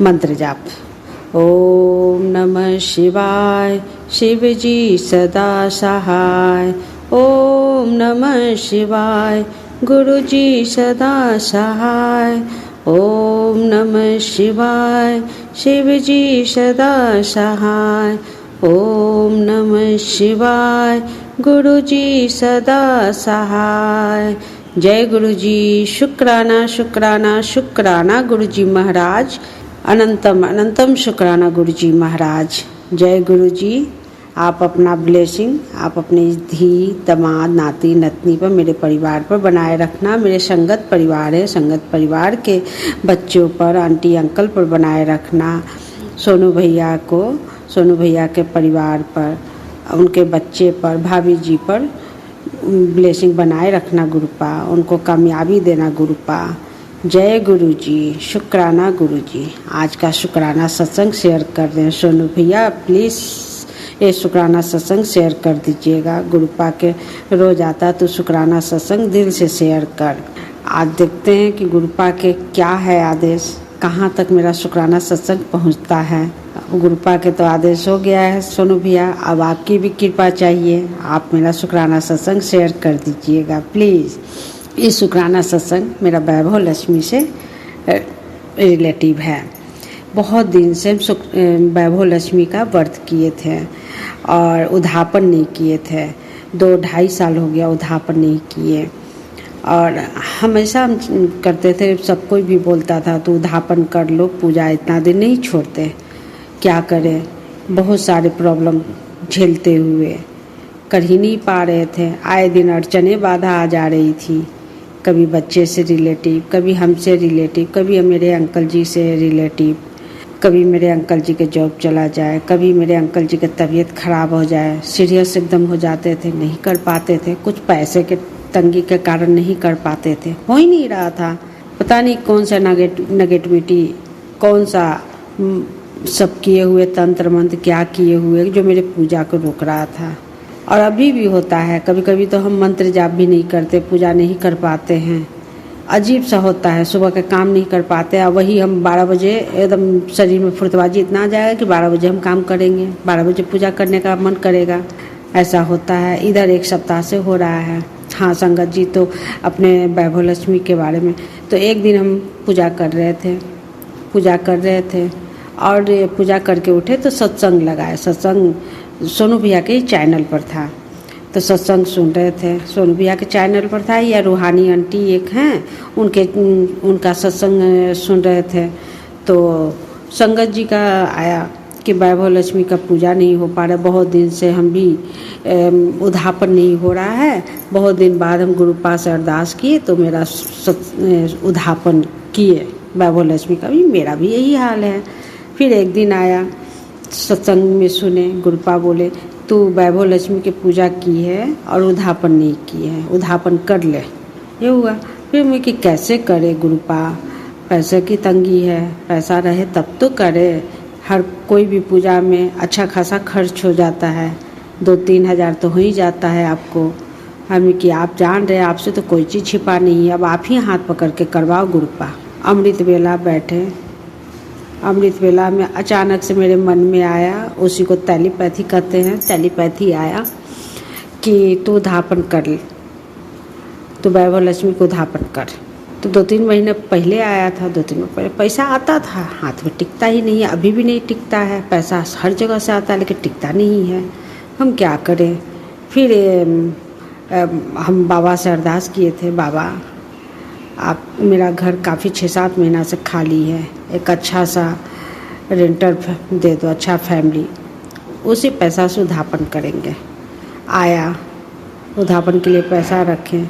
मंत्र जाप। ओम नमः शिवाय, शिव जी सदा सहाय। ओम नमः शिवाय, गुरु जी सदा सहाय। ओम नमः शिवाय, शिव जी सदा सहाय। ओम नमः शिवाय, गुरु जी सदा सहाय। जय गुरु जी। शुक्राना शुक्राना शुक्राना गुरु जी महाराज। अनंतम अनंतम शुक्राना गुरु जी महाराज। जय गुरु जी। आप अपना ब्लेसिंग आप अपनी धी दामाद नाती नतनी पर मेरे परिवार पर बनाए रखना। मेरे संगत परिवार है, संगत परिवार के बच्चों पर, आंटी अंकल पर बनाए रखना। सोनू भैया को, सोनू भैया के परिवार पर, उनके बच्चे पर, भाभी जी पर ब्लेसिंग बनाए रखना गुरुपा। उनको कामयाबी देना गुरुपा। जय गुरु जी, शुक्राना गुरु जी। आज का शुक्राना सत्संग शेयर कर दें। सोनू भैया प्लीज़ ये शुक्राना सत्संग शेयर कर दीजिएगा। गुरुपा के रोज आता तो शुक्राना सत्संग दिल से शेयर कर। आज देखते हैं कि गुरुपा के क्या है आदेश, कहाँ तक मेरा शुक्राना सत्संग पहुँचता है। गुरुपा के तो आदेश हो गया है सोनू भैया, अब आपकी भी कृपा चाहिए। आप मेरा शुक्राना सत्संग शेयर कर दीजिएगा प्लीज़। ये शुक्राना सत्संग मेरा वैभव लक्ष्मी से रिलेटिव है। बहुत दिन से हम वैभव लक्ष्मी का व्रत किए थे और उद्यापन नहीं किए थे। 2-2.5 साल हो गया उद्यापन नहीं किए और हमेशा हम करते थे। सब कोई भी बोलता था तो उद्यापन कर लो, पूजा इतना दिन नहीं छोड़ते। क्या करें, बहुत सारे प्रॉब्लम झेलते हुए कर ही नहीं पा रहे थे। आए दिन अड़चने बाधा आ जा रही थी, कभी बच्चे से रिलेटिव, कभी हमसे रिलेटिव, कभी मेरे अंकल जी से रिलेटिव, कभी मेरे अंकल जी के जॉब चला जाए, कभी मेरे अंकल जी की तबीयत खराब हो जाए, सीरियस एकदम हो जाते थे, नहीं कर पाते थे। कुछ पैसे के तंगी के कारण नहीं कर पाते थे, हो ही नहीं रहा था। पता नहीं कौन सा नेगेटिविटी, कौन सा सब किए हुए तंत्र मंत्र क्या किए हुए जो मेरे पूजा को रोक रहा था। और अभी भी होता है, कभी कभी तो हम मंत्र जाप भी नहीं करते, पूजा नहीं कर पाते हैं। अजीब सा होता है, सुबह का काम नहीं कर पाते। अब वही हम 12 बजे एकदम शरीर में फुर्तबाजी इतना आ जाएगा कि 12 बजे हम काम करेंगे, 12 बजे पूजा करने का मन करेगा। ऐसा होता है, इधर 1 सप्ताह से हो रहा है। हाँ संगत जी, तो अपने वैभव लक्ष्मी के बारे में तो एक दिन हम पूजा कर रहे थे और पूजा करके उठे तो सत्संग लगाए। सत्संग सोनू भैया के चैनल पर था तो सत्संग सुन रहे थे। सोनू भैया के चैनल पर था या रूहानी आंटी एक हैं, उनका सत्संग सुन रहे थे। तो संगत जी का आया कि वैभव लक्ष्मी का पूजा नहीं हो पा रहा, बहुत दिन से हम भी उद्यापन नहीं हो रहा है। बहुत दिन बाद हम गुरुपा से अरदास किए तो मेरा उद्यापन किए वैभव लक्ष्मी का भी, मेरा भी यही हाल है। फिर एक दिन आया सत्संग में सुने, गुरुपा बोले तू वैभव लक्ष्मी की पूजा की है और उद्यापन नहीं की है, उद्यापन कर ले। ये हुआ। फिर मैं कि कैसे करे गुरुपा, पैसे की तंगी है, पैसा रहे तब तो करे। हर कोई भी पूजा में अच्छा खासा खर्च हो जाता है, 2-3 हज़ार तो हो ही जाता है आपको। हमें कि आप जान रहे, आपसे तो कोई चीज़ छिपा नहीं है, अब आप ही हाथ पकड़ के करवाओ गुरुपा। अमृत वेला बैठे, अमृत वेला में अचानक से मेरे मन में आया, उसी को टेलीपैथी कहते हैं, टेलीपैथी आया कि तू उद्यापन कर ले, तो वैभव लक्ष्मी को उद्यापन कर। तो 2-3 महीने पहले आया था, 2-3 महीने पहले पैसा आता था, हाथ में टिकता ही नहीं है, अभी भी नहीं टिकता है। पैसा हर जगह से आता है लेकिन टिकता नहीं है, हम क्या करें। फिर हम बाबा से अरदास किए थे, बाबा आप, मेरा घर काफ़ी 6-7 महीना से खाली है, एक अच्छा सा रेंटर दे दो, अच्छा फैमिली, उसी पैसा से उद्यापन करेंगे। आया, उद्यापन के लिए पैसा रखें,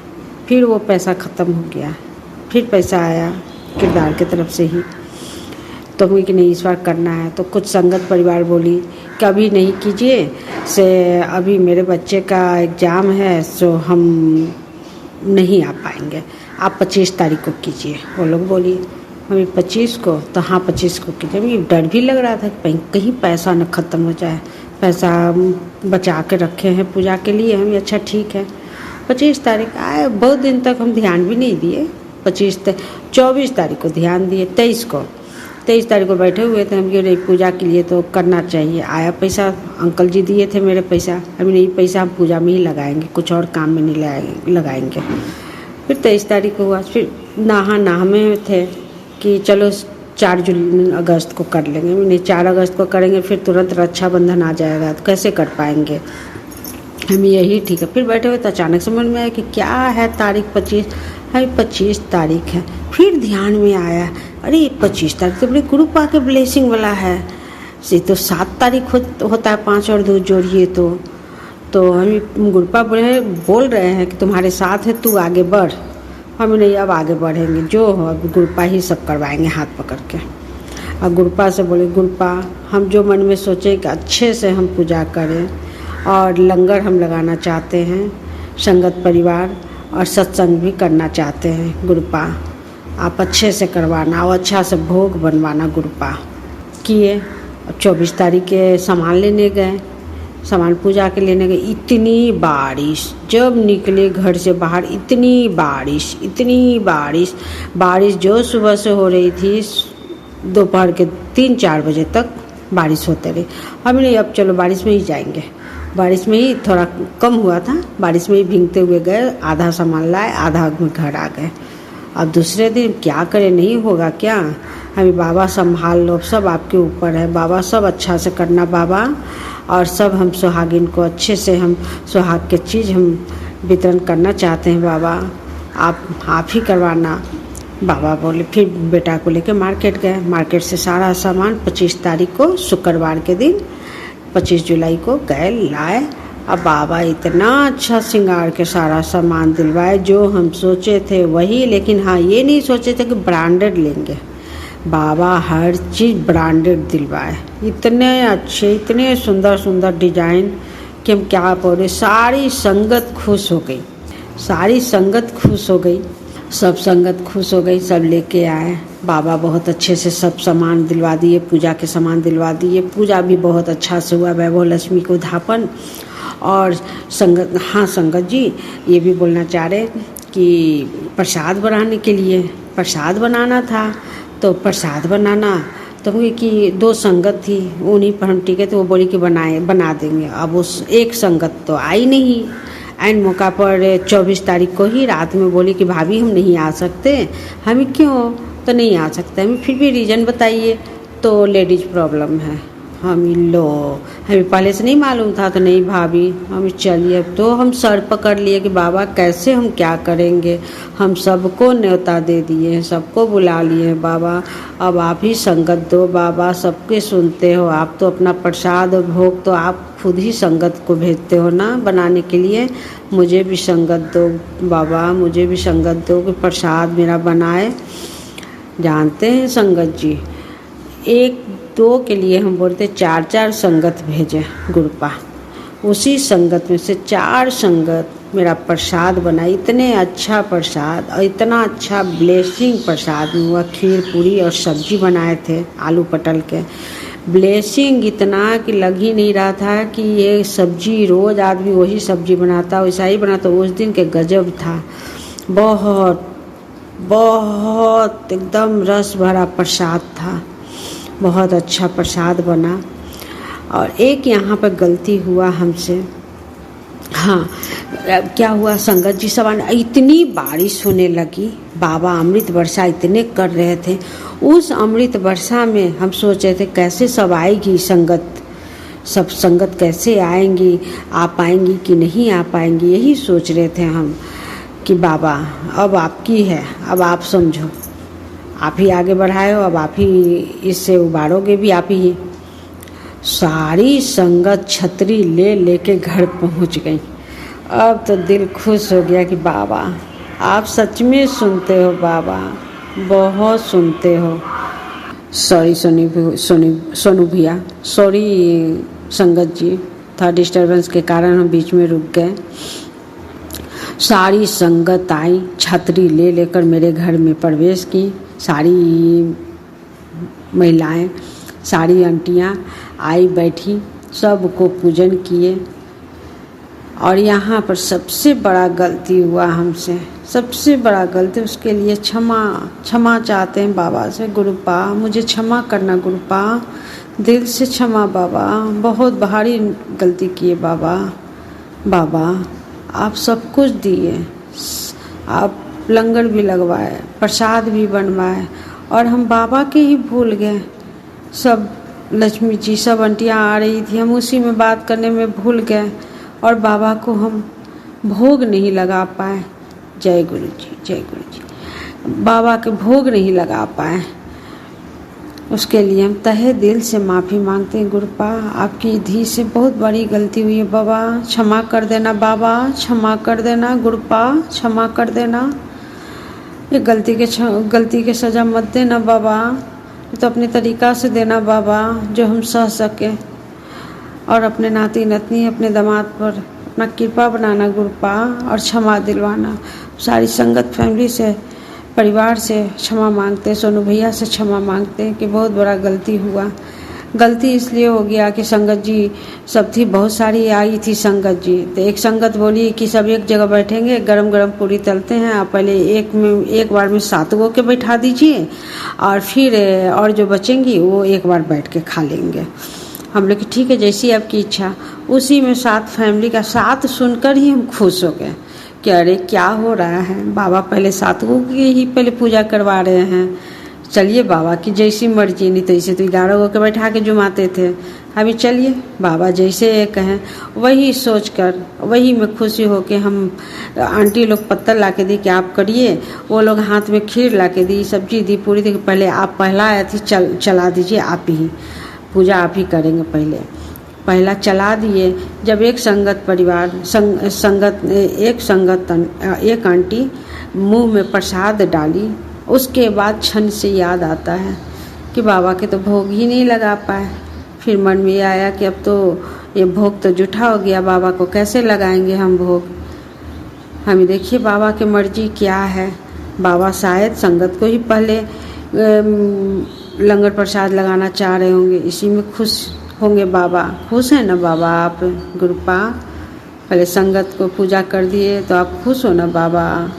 फिर वो पैसा ख़त्म हो गया। फिर पैसा आया किरदार की तरफ से ही, तो मुझे कि नहीं इस बार करना है। तो कुछ संगत परिवार बोली कि अभी नहीं कीजिए से, अभी मेरे बच्चे का एग्ज़ाम है तो हम नहीं आ पाएंगे, आप 25 तारीख को कीजिए। वो लोग बोली हमें 25 को, तो हाँ 25 को कीजिए। मुझे डर भी लग रहा था कि कहीं पैसा न ख़त्म हो जाए, पैसा बचा के रखे हैं पूजा के लिए हम। अच्छा ठीक है, 25 तारीख आए, बहुत दिन तक हम ध्यान भी नहीं दिए। 24 तारीख को ध्यान दिए, 23 तारीख को बैठे हुए थे हम कि पूजा के लिए तो करना चाहिए। आया पैसा, अंकल जी दिए थे मेरे पैसा, अभी नहीं पैसा हम पूजा में ही लगाएंगे, कुछ और काम में नहीं लगाएंगे। फिर 23 तारीख को हुआ, फिर नाह में थे कि चलो 4 अगस्त को कर लेंगे। नहीं 4 अगस्त को करेंगे फिर तुरंत रक्षाबंधन आ जाएगा, तो कैसे कर पाएंगे हम, यही ठीक है। फिर बैठे हुए तो अचानक समझ में आया कि क्या है तारीख 25 है, 25 तारीख है। फिर ध्यान में आया, अरे 25 तारीख तो बड़े गुरुपा के ब्लेसिंग वाला है, से तो 7 तारीख होता है, 5 और 2 जोड़िए तो हम गुरपा बोल रहे हैं कि तुम्हारे साथ है, तू आगे बढ़। हम नहीं, अब आगे बढ़ेंगे, जो हो अब गुरपा ही सब करवाएंगे हाथ पकड़ के। और गुरपा से बोले, गुरपा हम जो मन में सोचें कि अच्छे से हम पूजा करें, और लंगर हम लगाना चाहते हैं, संगत परिवार और सत्संग भी करना चाहते हैं। गुरपा आप अच्छे से करवाना और अच्छा से भोग बनवाना। गुरपा किए। 24 तारीख के सामान लेने गए, सामान पूजा के लेने गए। इतनी बारिश, जब निकले घर से बाहर इतनी बारिश जो सुबह से हो रही थी, दोपहर के 3-4 बजे तक बारिश होते रही। हम नहीं, अब चलो बारिश में ही जाएंगे। बारिश में ही थोड़ा कम हुआ था, बारिश में ही भीगते हुए गए, आधा सामान लाए, आधा में घर आ गए। अब दूसरे दिन क्या करें, नहीं होगा क्या? हमें बाबा संभाल लो, सब आपके ऊपर है बाबा, सब अच्छा से करना बाबा। और सब हम सुहागिन को अच्छे से, हम सुहाग के चीज़ हम वितरण करना चाहते हैं बाबा, आप ही करवाना। बाबा बोले। फिर बेटा को लेके मार्केट गए। मार्केट से सारा सामान 25 तारीख को, शुक्रवार के दिन 25 जुलाई को गए, लाए। अब बाबा इतना अच्छा श्रृंगार के सारा सामान दिलवाए, जो हम सोचे थे वही। लेकिन हाँ, ये नहीं सोचे थे कि ब्रांडेड लेंगे। बाबा हर चीज़ ब्रांडेड दिलवाए, इतने अच्छे, इतने सुंदर सुंदर डिजाइन कि हम क्या बोले। सारी संगत खुश हो गई, सारी संगत खुश हो गई, सब संगत खुश हो गई, सब लेके आए। बाबा बहुत अच्छे से सब सामान दिलवा दिए, पूजा के सामान दिलवा दिए। पूजा भी बहुत अच्छा से हुआ, वैभव लक्ष्मी को धापन। और संगत, हाँ संगत जी ये भी बोलना चाह रहे कि प्रसाद बनाने के लिए प्रसाद बनाना था, तो प्रसाद बनाना तो कि 2 संगत थी, उन्हीं पर हम टिके, तो वो बोली कि बना देंगे। अब उस एक संगत तो आई नहीं। एंड मौका पर 24 तारीख को ही रात में बोली कि भाभी हम नहीं आ सकते। हम क्यों? तो नहीं आ सकते, हमें फिर भी रीज़न बताइए। तो लेडीज़ प्रॉब्लम है। हमें पहले से नहीं मालूम था, तो नहीं भाभी हम चलिए। तो हम सर पकड़ लिए कि बाबा कैसे, हम क्या करेंगे? हम सबको न्योता दे दिए हैं, सबको बुला लिए हैं बाबा, अब आप ही संगत दो बाबा, सबके सुनते हो आप। तो अपना प्रसाद भोग तो आप खुद ही संगत को भेजते हो ना बनाने के लिए। मुझे भी संगत दो बाबा, मुझे भी संगत दो कि प्रसाद मेरा बनाए। जानते हैं संगत जी, 1-2 के लिए हम बोलते 4-4 संगत भेजे गुरपा। उसी संगत में से 4 संगत मेरा प्रसाद बना। इतने अच्छा प्रसाद और इतना अच्छा ब्लेसिंग प्रसाद हुआ। खीर पूरी और सब्जी बनाए थे आलू पटल के। ब्लेसिंग इतना कि लग ही नहीं रहा था कि ये सब्जी रोज़ आदमी वही सब्जी बनाता, वैसा ही बनाता। उस दिन के गजब था, बहुत बहुत एकदम रस भरा प्रसाद था, बहुत अच्छा प्रसाद बना। और एक यहाँ पर गलती हुआ हमसे। हाँ, क्या हुआ संगत जी सब इतनी बारिश होने लगी, बाबा अमृत वर्षा इतने कर रहे थे। उस अमृत वर्षा में हम सोच रहे थे कैसे सब आएगी संगत, सब संगत कैसे आएंगी, आ पाएंगी कि नहीं आ पाएंगी। यही सोच रहे थे हम कि बाबा अब आपकी है, अब आप समझो, आप ही आगे बढ़ाए हो, अब आप ही इससे उबारोगे भी आप ही। सारी संगत छतरी लेके घर पहुंच गई। अब तो दिल खुश हो गया कि बाबा आप सच में सुनते हो बाबा, बहुत सुनते हो। सॉरी सोनू भैया, सॉरी संगत जी, था डिस्टर्बेंस के कारण हम बीच में रुक गए। सारी संगत आई, छतरी लेकर मेरे घर में प्रवेश की। सारी महिलाएं, सारी आंटियां आई बैठी, सबको पूजन किए। और यहाँ पर सबसे बड़ा गलती हुआ हमसे, सबसे बड़ा गलती, उसके लिए क्षमा चाहते हैं बाबा से। गुरुपा मुझे क्षमा करना, गुरुपा दिल से क्षमा बाबा, बहुत भारी गलती किए बाबा। बाबा आप सब कुछ दिए, आप लंगर भी लगवाए, प्रसाद भी बनवाए, और हम बाबा के ही भूल गए। सब लक्ष्मी जी, सब आंटियाँ आ रही थी, हम उसी में बात करने में भूल गए और बाबा को हम भोग नहीं लगा पाए। जय गुरु जी, जय गुरु जी। बाबा के भोग नहीं लगा पाए। उसके लिए हम तहे दिल से माफ़ी मांगते हैं गुरुपा। आपकी धी से बहुत बड़ी गलती हुई है बाबा, क्षमा कर देना बाबा, क्षमा कर देना गुरुपा, क्षमा कर देना। ये गलती के सज़ा मत देना बाबा, तो अपने तरीक़ा से देना बाबा जो हम सह सके। और अपने नाती नतनी अपने दामाद पर अपना कृपा बनाना गुरुपा और क्षमा दिलवाना। सारी संगत फैमिली से, परिवार से क्षमा मांगते हैं, सोनू भैया से क्षमा मांगते हैं कि बहुत बड़ा गलती हुआ। गलती इसलिए हो गया कि संगत जी सब थी, बहुत सारी आई थी संगत जी। तो एक संगत बोली कि सब एक जगह बैठेंगे, गरम गरम पूरी तलते हैं, आप पहले एक बार में 7 गो के बैठा दीजिए और फिर और जो बचेंगी वो एक बार बैठ के खा लेंगे। हम लोग ठीक है जैसी आपकी इच्छा। उसी में 7 फैमिली का साथ सुनकर ही हम खुश हो गए कि अरे क्या हो रहा है, बाबा पहले 7 गो की ही पहले पूजा करवा रहे हैं। चलिए बाबा की जैसी मर्जी, नहीं तो इसे तो 11 गो के बैठा के जुमाते थे। अभी चलिए बाबा जैसे कहें वही सोचकर, वही में खुशी हो के हम आंटी लोग पत्तल ला के दी कि आप करिए, वो लोग हाथ में खीर ला के दी, सब्जी दी, पूरी दी। पहले आप पहला आए थे, चला दीजिए, आप ही पूजा आप ही करेंगे। पहला चला दिए। जब एक संगत परिवार एक आंटी मुंह में प्रसाद डाली, उसके बाद क्षण से याद आता है कि बाबा के तो भोग ही नहीं लगा पाए। फिर मन में आया कि अब तो ये भोग तो जूठा हो गया, बाबा को कैसे लगाएंगे हम भोग। हमें देखिए बाबा की मर्जी क्या है। बाबा शायद संगत को ही पहले लंगर प्रसाद लगाना चाह रहे होंगे, इसी में खुश होंगे बाबा। खुश हैं ना बाबा आप गुरुपा? पहले संगत को पूजा कर दिए तो आप खुश हो ना बाबा?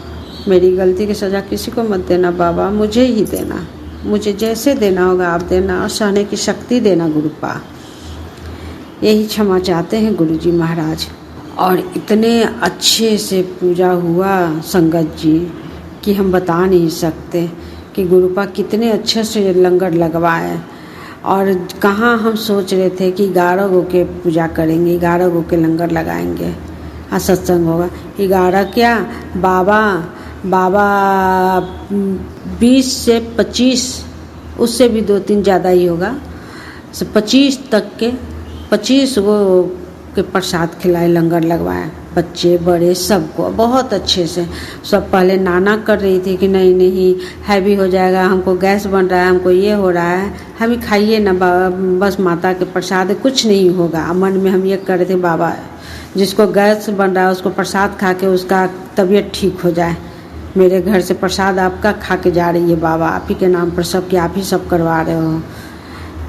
मेरी गलती की सज़ा किसी को मत देना बाबा, मुझे ही देना, मुझे जैसे देना होगा आप देना और सहने की शक्ति देना गुरुपा। यही क्षमा चाहते हैं गुरुजी महाराज। और इतने अच्छे से पूजा हुआ संगत जी कि हम बता नहीं सकते कि गुरुपा कितने अच्छे से लंगर लगवाए। और कहाँ हम सोच रहे थे कि 11 गो के पूजा करेंगे, 11 गो के लंगर लगाएंगे और सत्संग होगा। 11 क्या बाबा 20 से 25, उससे भी 2-3 ज़्यादा ही होगा, 25 तक के 25 गो के प्रसाद खिलाए, लंगर लगवाए, बच्चे बड़े सबको बहुत अच्छे से। सब पहले नाना कर रही थी कि नहीं नहीं हैवी हो जाएगा, हमको गैस बन रहा है, हमको ये हो रहा है, हम खाइए ना बाबा, बस माता के प्रसाद, कुछ नहीं होगा। मन में हम ये कर रहे थे बाबा जिसको गैस बन रहा है उसको प्रसाद खा के उसका तबीयत ठीक हो जाए। मेरे घर से प्रसाद आपका खा के जा रही है बाबा, आप ही के नाम पर सब कि आप ही सब करवा रहे हो,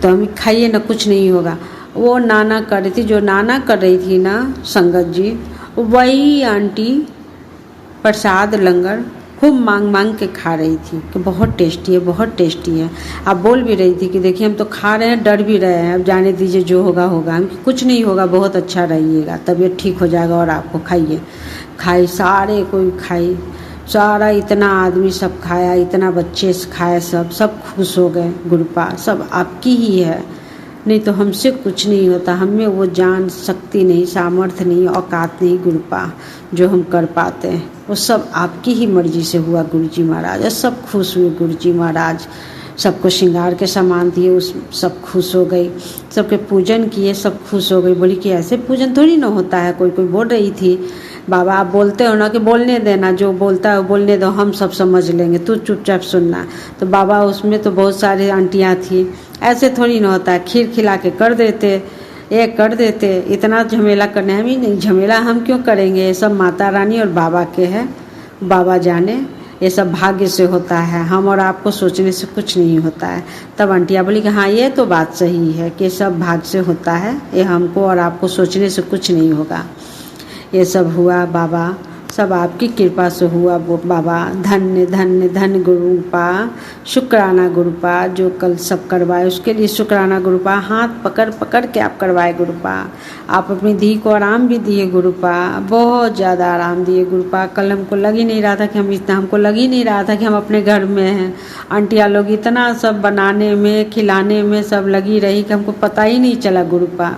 तो हम खाइए ना, कुछ नहीं होगा। वो नाना कर रही थी, जो नाना कर रही थी ना संगत जी, वही आंटी प्रसाद लंगर खूब मांग के खा रही थी कि बहुत टेस्टी है, बहुत टेस्टी है। आप बोल भी रही थी कि देखिए हम तो खा रहे हैं, डर भी रहे हैं, अब जाने दीजिए जो होगा होगा, हम कुछ नहीं होगा, बहुत अच्छा रहिएगा, तबीयत ठीक हो जाएगा और आपको खाइए। खाई, सारे कोई खाई, सारा इतना आदमी सब खाया, इतना बच्चे खाए, सब खुश हो गए। गुरुपा सब आपकी ही है, नहीं तो हमसे कुछ नहीं होता, हमें वो जान शक्ति नहीं, सामर्थ्य नहीं, औकात नहीं गुरुपा जो हम कर पाते हैं, वो सब आपकी ही मर्जी से हुआ गुरुजी महाराज। और सब खुश हुए गुरुजी महाराज, सबको श्रृंगार के सामान दिए, उस सब खुश हो गई, सबके पूजन किए, सब खुश हो गई। बोली कि ऐसे पूजन थोड़ी ना होता है। कोई बोल रही थी बाबा आप बोलते हो ना कि बोलने देना, जो बोलता है बोलने दो, हम सब समझ लेंगे, तू चुपचाप सुनना। तो बाबा उसमें तो बहुत सारी आंटियाँ थी, ऐसे थोड़ी ना होता है, खीर खिला के कर देते, ये कर देते, इतना झमेला करने हम ही नहीं, झमेला हम क्यों करेंगे, ये सब माता रानी और बाबा के है, बाबा जाने, ये सब भाग्य से होता है, हम और आपको सोचने से कुछ नहीं होता है। तब आंटियाँ बोली कि हाँ ये तो बात सही है कि सब भाग्य से होता है, ये हमको और आपको सोचने से कुछ नहीं होगा। ये सब हुआ बाबा, सब आपकी कृपा से हुआ वो बाबा। धन्य धन्य धन्य गुरुपा, शुक्राना गुरुपा, जो कल सब करवाए उसके लिए शुक्राना गुरुपा। हाथ पकड़ पकड़ के आप करवाए गुरुपा, आप अपनी धी को आराम भी दिए गुरुपा, बहुत ज़्यादा आराम दिए गुरुपा। कल हमको लग ही नहीं रहा था कि हमको लग ही नहीं रहा था कि हम अपने घर में हैं। आंटियाँ लोग इतना सब बनाने में खिलाने में सब लगी रही कि हमको पता ही नहीं चला गुरुपा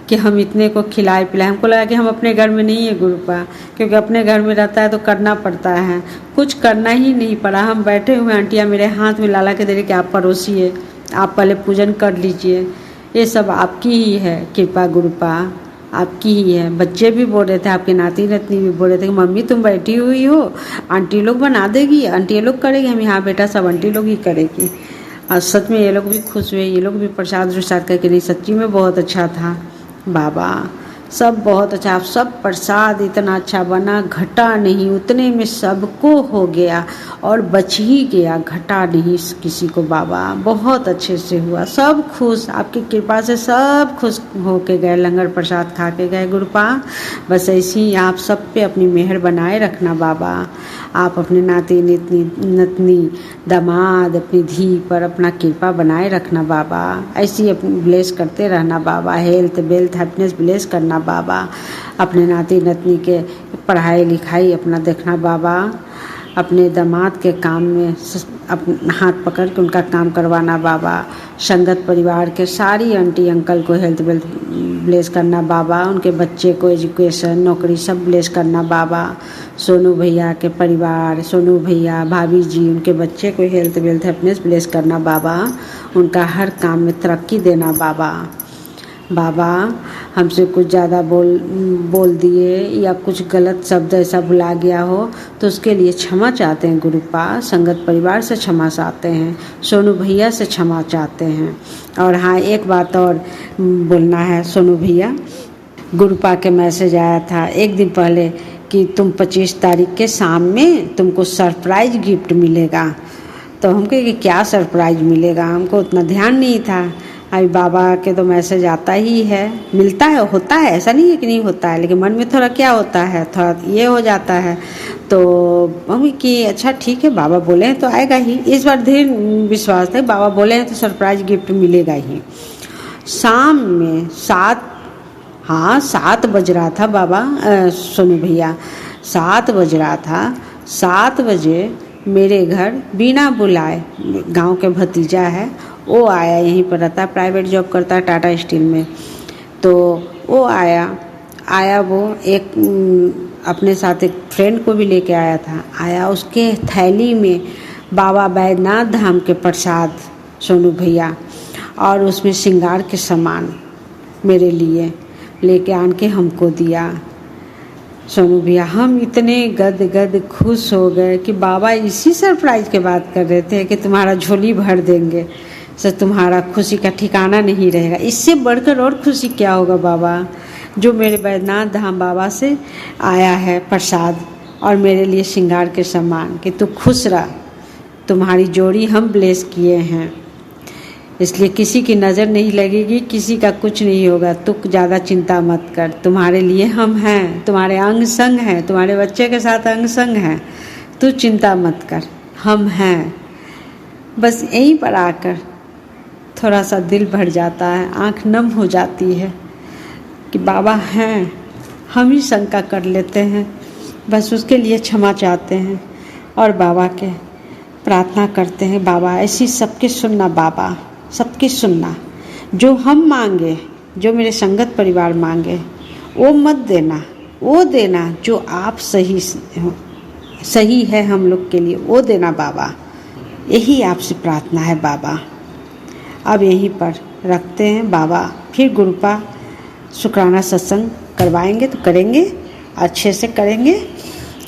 कि हम इतने को खिलाए पिलाए। हमको लगा कि हम अपने घर में नहीं है गुरुपा, क्योंकि अपने घर में रहता है तो करना पड़ता है, कुछ करना ही नहीं पड़ा। हम बैठे हुए, आंटियाँ मेरे हाथ में लाला के दे रही कि आप परोसिए, आप पहले पूजन कर लीजिए। ये सब आपकी ही है कृपा, गुरुपा आपकी ही है। बच्चे भी बोल रहे थे, आपके नाती नतनी भी बोल रहे थे कि मम्मी तुम बैठी हुई हो, आंटी लोग बना देगी, आंटी लोग करेगी। हम यहाँ बेटा सब आंटी लोग ही करेगी। और सच में ये लोग भी खुश हुए, ये लोग भी प्रसाद प्रसाद करके, नहीं सच्ची में बहुत अच्छा था बाबा, सब बहुत अच्छा। आप सब प्रसाद इतना अच्छा बना, घटा नहीं, उतने में सबको हो गया और बच ही गया, घटा नहीं किसी को बाबा। बहुत अच्छे से हुआ, सब खुश, आपकी कृपा से सब खुश हो के गए, लंगर प्रसाद खा के गए गुरुपा। बस ऐसी ही आप सब पे अपनी मेहर बनाए रखना बाबा। आप अपने नाती नतनी दामाद अपनी धी पर अपना कृपा बनाए रखना बाबा। ऐसी अपनी ब्लेस करते रहना बाबा, हेल्थ वेल्थ हैप्पीनेस ब्लेस करना बाबा। अपने नाती नतनी के पढ़ाई लिखाई अपना देखना बाबा। अपने दामाद के काम में अपना हाथ पकड़ के उनका काम करवाना बाबा। संगत परिवार के सारी आंटी अंकल को हेल्थ वेल्थ ब्लेस करना बाबा। उनके बच्चे को एजुकेशन नौकरी सब ब्लेस करना बाबा। सोनू भैया के परिवार, सोनू भैया भाभी जी, उनके बच्चे को हेल्थ वेल्थ हैप्पीनेस ब्लेस करना बाबा। उनका हर काम में तरक्की देना बाबा। बाबा हमसे कुछ ज़्यादा बोल दिए या कुछ गलत शब्द ऐसा बुला गया हो तो उसके लिए क्षमा चाहते हैं गुरुपा। संगत परिवार से क्षमा चाहते हैं, सोनू भैया से क्षमा चाहते हैं। और हाँ, एक बात और बोलना है सोनू भैया, गुरुपा के मैसेज आया था एक दिन पहले कि तुम 25 तारीख के शाम में तुमको सरप्राइज गिफ्ट मिलेगा। तो हम कहे कि क्या सरप्राइज मिलेगा, हमको उतना ध्यान नहीं था। अभी बाबा के तो मैसेज आता ही है, मिलता है, होता है, ऐसा नहीं है कि नहीं होता है, लेकिन मन में थोड़ा क्या होता है, थोड़ा ये हो जाता है। तो मम्मी कि अच्छा ठीक है, बाबा बोले हैं तो आएगा ही। इस बार धीरे विश्वास था, बाबा बोले हैं तो सरप्राइज गिफ्ट मिलेगा ही। शाम में 7 बज रहा था बाबा, सोनू भैया 7 बज रहा था। 7 बजे मेरे घर बिना बुलाए, गांव के भतीजा है वो आया, यहीं पर रहता है, प्राइवेट जॉब करता है टाटा स्टील में। तो वो आया वो एक अपने साथ एक फ्रेंड को भी लेके आया था। आया, उसके थैली में बाबा बैद्यनाथ धाम के प्रसाद सोनू भैया और उसमें श्रृंगार के सामान मेरे लिए लेके आन के हमको दिया। सोनू भैया हम इतने गद खुश हो गए कि बाबा इसी सरप्राइज के बात कर रहे थे कि तुम्हारा झोली भर देंगे, सर तुम्हारा खुशी का ठिकाना नहीं रहेगा। इससे बढ़कर और खुशी क्या होगा बाबा, जो मेरे बैद्यनाथ धाम बाबा से आया है प्रसाद और मेरे लिए श्रृंगार के सामान, कि तू खुश रह, तुम्हारी जोड़ी हम ब्लेस किए हैं, इसलिए किसी की नज़र नहीं लगेगी, किसी का कुछ नहीं होगा, तू ज़्यादा चिंता मत कर, तुम्हारे लिए हम हैं, तुम्हारे अंग संग हैं, तुम्हारे बच्चे के साथ अंग संग हैं, तू चिंता मत कर, हम हैं। बस यहीं पर आकर थोड़ा सा दिल भर जाता है, आँख नम हो जाती है कि बाबा हैं, हम ही शंका कर लेते हैं। बस उसके लिए क्षमा चाहते हैं और बाबा के प्रार्थना करते हैं, बाबा ऐसी सबकी सुनना, बाबा सबकी सुनना, जो हम मांगे, जो मेरे संगत परिवार मांगे वो मत देना, वो देना जो आप सही है हम लोग के लिए, वो देना बाबा। यही आपसे प्रार्थना है बाबा। अब यहीं पर रखते हैं बाबा, फिर गुरुपा शुक्राना सत्संग करवाएंगे तो करेंगे, अच्छे से करेंगे,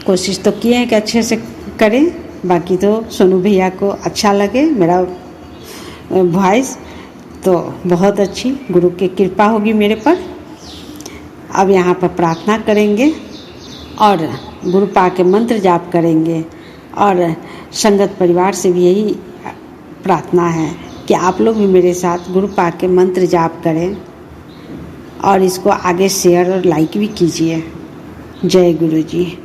कोशिश तो किए हैं कि अच्छे से करें, बाकी तो सोनू भैया को अच्छा लगे मेरा वॉइस तो बहुत अच्छी, गुरु की कृपा होगी मेरे पर। अब यहाँ पर प्रार्थना करेंगे और गुरुपा के मंत्र जाप करेंगे और संगत परिवार से भी यही प्रार्थना है कि आप लोग भी मेरे साथ गुरुपा के मंत्र जाप करें और इसको आगे शेयर और लाइक भी कीजिए। जय गुरु जी।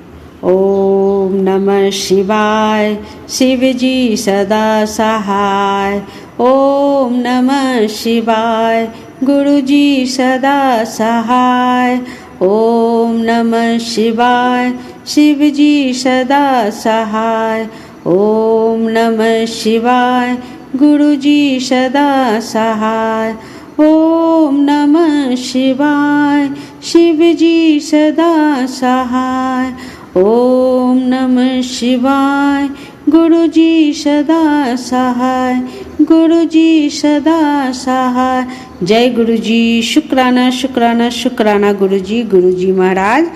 ओम नमः शिवाय, शिव जी सदा सहाय। ओम नमः शिवाय, गुरु जी सदा सहाय। ओम नमः शिवाय, शिव जी सदा सहाय। ओम नमः शिवाय, गुरु जी सदा सहाय। ओम नमः शिवाय, शिव जी सदा सहाय। ओम नमः शिवाय, गुरु जी सदा सहाय। गुरु जी सदा सहाय। जय गुरु जी। शुक्राना शुक्राना शुक्राना गुरु जी महाराज।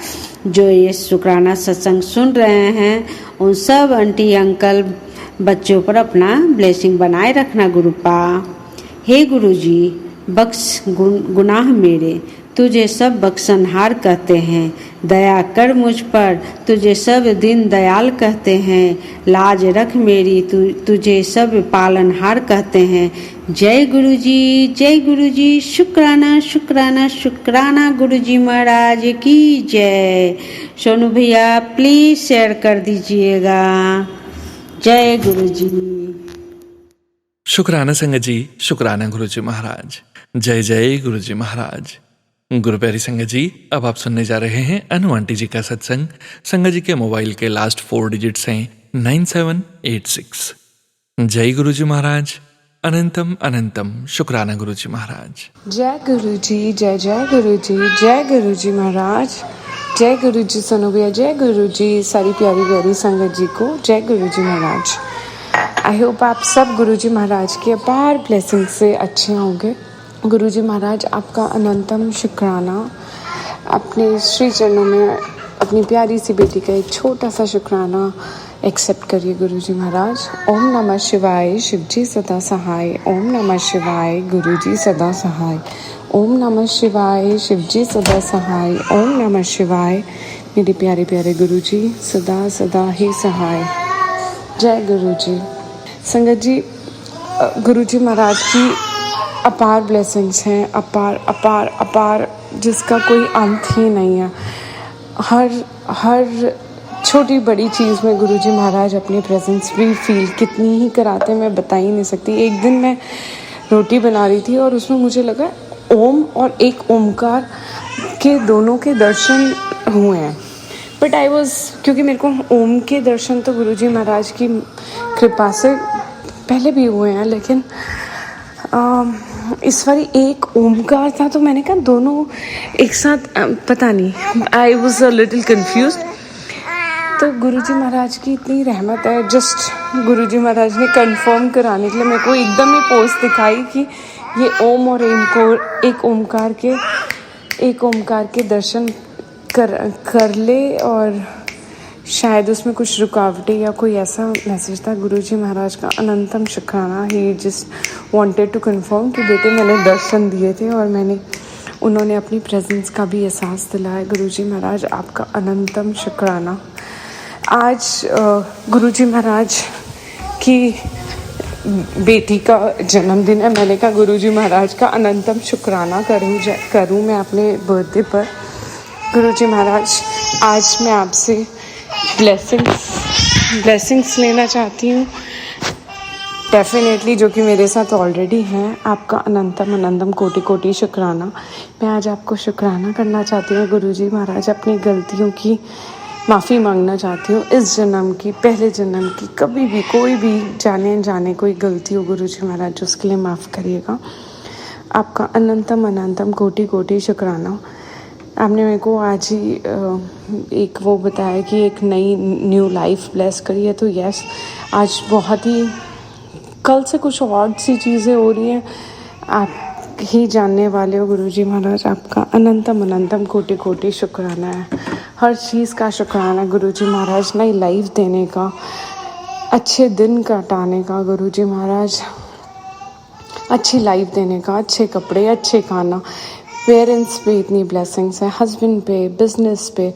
जो ये शुक्राना सत्संग सुन रहे हैं उन सब आंटी अंकल बच्चों पर अपना ब्लेसिंग बनाए रखना गुरुपा। हे गुरु जी, बख्श गुनाह मेरे, तुझे सब बख्शनहार कहते हैं। दया कर मुझ पर, तुझे सब दिन दयाल कहते हैं। लाज रख मेरी, तुझे सब पालनहार कहते हैं। जय गुरु जी। शुक्राना शुक्राना शुक्राना गुरु जी महाराज की जय। सोनू भैया प्लीज शेयर कर दीजिएगा। जय गुरु जी। शुक्राना संगत जी, शुक्राना गुरु जी महाराज। जय जय गुरु जी महाराज। गुरु प्यारी संगत जी, अब आप सुनने जा रहे हैं अनु आंटी जी का सत्संग। संगत जी के मोबाइल के लास्ट 4 डिजिट्स हैं 9786। जय गुरु जी महाराज। अनंतम अनंतम शुक्राना गुरु जी महाराज। जय गुरु जी, जय जय गुरु जी, जय गुरु जी महाराज। जय गुरु जी सोनू भैया, जय गुरु जी सारी प्यारी प्यारी संगत जी को जय गुरु जी महाराज। आई होप आप सब गुरु जी महाराज के अपार ब्लेसिंग से अच्छे होंगे। गुरु जी महाराज आपका अनंतम शुक्राना। अपने श्री चरणों में अपनी प्यारी सी बेटी का एक छोटा सा शुक्राना एक्सेप्ट करिए गुरु जी महाराज। ओम नमः शिवाय, शिव जी सदा सहाय। ओम नमः शिवाय, गुरु जी सदा सहाय। ओम नमः शिवाय, शिव जी सदा सहाय। ओम नमः शिवाय, मेरे प्यारे प्यारे गुरु जी सदा सदा ही सहाय। जय गुरु जी। संगत जी, गुरु जी महाराज की अपार ब्लेसिंग्स हैं, अपार अपार अपार, जिसका कोई अंत ही नहीं है। हर छोटी बड़ी चीज़ में गुरु जी महाराज अपनी प्रेजेंस भी फील कितनी ही कराते हैं, मैं बता ही नहीं सकती। एक दिन मैं रोटी बना रही थी और उसमें मुझे लगा ओम और एक ओमकार के दोनों के दर्शन हुए हैं। बट क्योंकि मेरे को ओम के दर्शन तो गुरु जी महाराज की कृपा से पहले भी हुए हैं, लेकिन इस बार एक ओमकार था तो मैंने कहा दोनों एक साथ, पता नहीं, I was a little confuse. तो गुरुजी महाराज की इतनी रहमत है, जस्ट गुरुजी महाराज ने कंफर्म कराने के लिए मेरे को एकदम ही पोस्ट दिखाई कि ये ओम और एक ओमकार के दर्शन कर ले, और शायद उसमें कुछ रुकावटें या कोई ऐसा मैसेज था। गुरुजी महाराज का अनंतम शुक्राना। ही जस्ट वांटेड टू कंफर्म कि बेटे मैंने दर्शन दिए थे और उन्होंने अपनी प्रेजेंस का भी एहसास दिलाया। गुरुजी महाराज आपका अनंतम शुक्राना। आज गुरुजी महाराज की बेटी का जन्मदिन है। मैंने कहा गुरुजी महाराज का अनंतम शुक्राना करूँ मैं अपने बर्थडे पर। गुरुजी महाराज, आज मैं आपसे ब्लेसिंग्स लेना चाहती हूँ, डेफिनेटली, जो कि मेरे साथ ऑलरेडी हैं। आपका अनंतम अनंतम कोटि कोटि शुक्राना। मैं आज आपको शुक्राना करना चाहती हूँ गुरुजी महाराज। अपनी गलतियों की माफ़ी मांगना चाहती हूँ, इस जन्म की, पहले जन्म की, कभी भी कोई भी जाने कोई गलती हो गुरुजी महाराज उसके लिए माफ़ करिएगा। आपका अनंतम अनंतम कोटि कोटि शुक्राना। आपने मेरे को आज ही एक वो बताया कि एक नई न्यू लाइफ ब्लेस करी है, तो यस, आज बहुत ही कल से कुछ और सी चीज़ें हो रही हैं, आप ही जानने वाले हो गुरुजी महाराज। आपका अनंतम अनंतम कोटि कोटि शुक्राना है। हर चीज़ का शुक्राना गुरुजी महाराज। नई लाइफ देने का, अच्छे दिन कटाने का गुरुजी महाराज, अच्छी लाइफ देने का, अच्छे कपड़े, अच्छे खाना। पेरेंट्स पे इतनी ब्लेसिंग्स है, हस्बैंड पे, बिजनेस पे,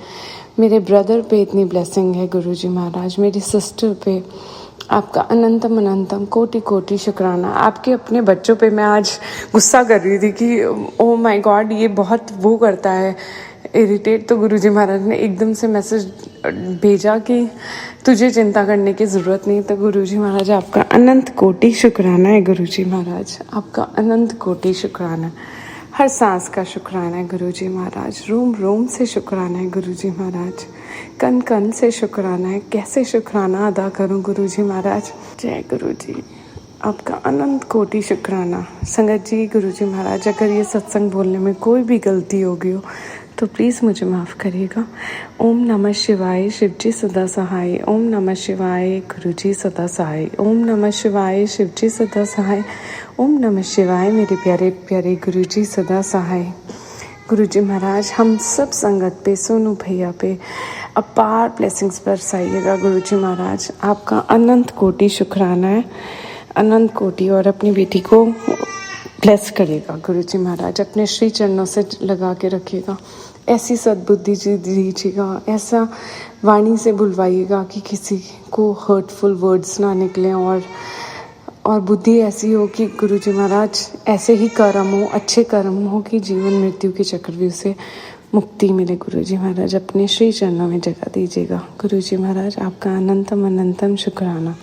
मेरे ब्रदर पे इतनी ब्लेसिंग है गुरुजी महाराज, मेरी सिस्टर पे। आपका अनंतम अनंतम कोटि कोटि शुक्राना। आपके अपने बच्चों पे मैं आज गुस्सा कर रही थी कि ओह माय गॉड, ये बहुत वो करता है इरिटेट। तो गुरुजी महाराज ने एकदम से मैसेज भेजा कि तुझे चिंता करने की ज़रूरत नहीं। तो गुरुजी महाराज आपका अनंत कोटि शुक्राना है गुरुजी महाराज। आपका अनंत कोटि शुक्राना। हर सांस का शुक्राना है गुरुजी महाराज। रोम रोम से शुक्राना है गुरुजी महाराज। कन कन से शुक्राना है। कैसे शुक्राना अदा करूं गुरुजी महाराज। जय गुरुजी। आपका अनंत कोटि शुक्राना। संगत जी, गुरुजी महाराज, अगर ये सत्संग बोलने में कोई भी गलती हो गई हो तो प्लीज़ मुझे माफ़ करिएगा। ओम नमः शिवाय, शिवजी सदा सहाय। ओम नमः शिवाय, गुरुजी सदा सहाय। ओम नमः शिवाय, शिवजी सदा सहाय। ओम नमः शिवाय, मेरे प्यारे प्यारे गुरुजी सदा सहाय। गुरुजी महाराज, हम सब संगत पे, सोनू भैया पे अपार ब्लेसिंग्स बरसाइएगा। गुरुजी महाराज, आपका अनंत कोटि शुक्राना है, अनंत कोटि, और अपनी बेटी को ब्लेस करिएगा। गुरुजी महाराज, अपने श्री चरणों से लगा के रखिएगा, ऐसी सद्बुद्धि जी दीजिएगा, ऐसा वाणी से बुलवाइएगा कि किसी को हर्टफुल वर्ड्स ना निकलें, और बुद्धि ऐसी हो कि गुरुजी महाराज ऐसे ही कर्म हो, अच्छे कर्म हो कि जीवन मृत्यु के चक्रव्यूह से मुक्ति मिले। गुरुजी महाराज, अपने श्री चरणों में जगह दीजिएगा। गुरुजी महाराज, आपका अनंतम अनंतम शुक्राना।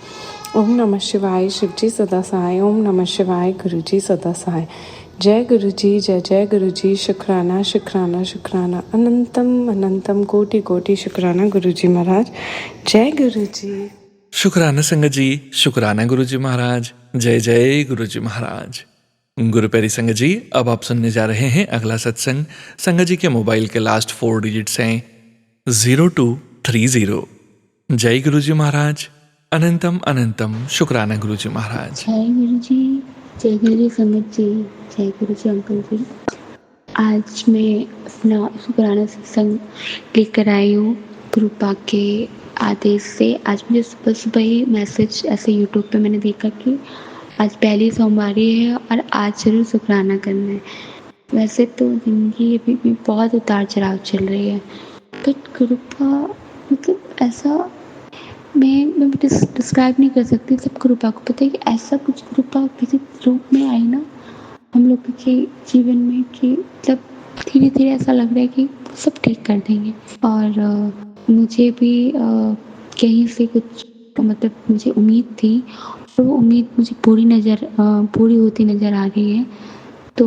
ओम नमः शिवाय, शिवजी सदा सहाय। ओम नमः शिवाय, गुरुजी सदा सहाय। जय गुरुजी, जय जय गुरुजी, शुक्राना शुक्राना शुक्राना, अनंतम अनंतम कोटि कोटि शुक्राना। गुरुजी महाराज, जय गुरुजी। शुक्राना संगत जी, शुक्राना गुरुजी महाराज, जय जय गुरुजी महाराज। गुरु प्यारी संगत जी, अब आप सुनने जा रहे हैं अगला सत्संग। संगत जी के मोबाइल के लास्ट 4 डिजिट्स हैं 0230। जय गुरुजी महाराज, अनंतम अनंतम शुक्राना गुरुजी महाराज। जय गुरु जी, जय गुरु जी संगत जी, जय गुरु जी अंकल जी। आज मैं अपना शुक्राना सत्संग लेकर आई हूँ कृपा के आदेश से। आज मुझे सुबह सुबह ही मैसेज ऐसे यूट्यूब पे मैंने देखा कि आज पहली सोमवारी है और आज जरूर शुक्राना करना है। वैसे तो ज़िंदगी अभी भी बहुत उतार चढ़ाव चल रही है, बट कृपा मतलब ऐसा मैं डिस्क्राइब नहीं कर सकती सब कृपा को। पता है कि ऐसा कुछ कृपा किसी रूप में आई ना हम लोग के जीवन में कि मतलब धीरे धीरे ऐसा लग रहा है कि सब ठीक कर देंगे। और मुझे भी कहीं से कुछ मतलब मुझे उम्मीद थी और वो उम्मीद मुझे पूरी होती नज़र आ रही है। तो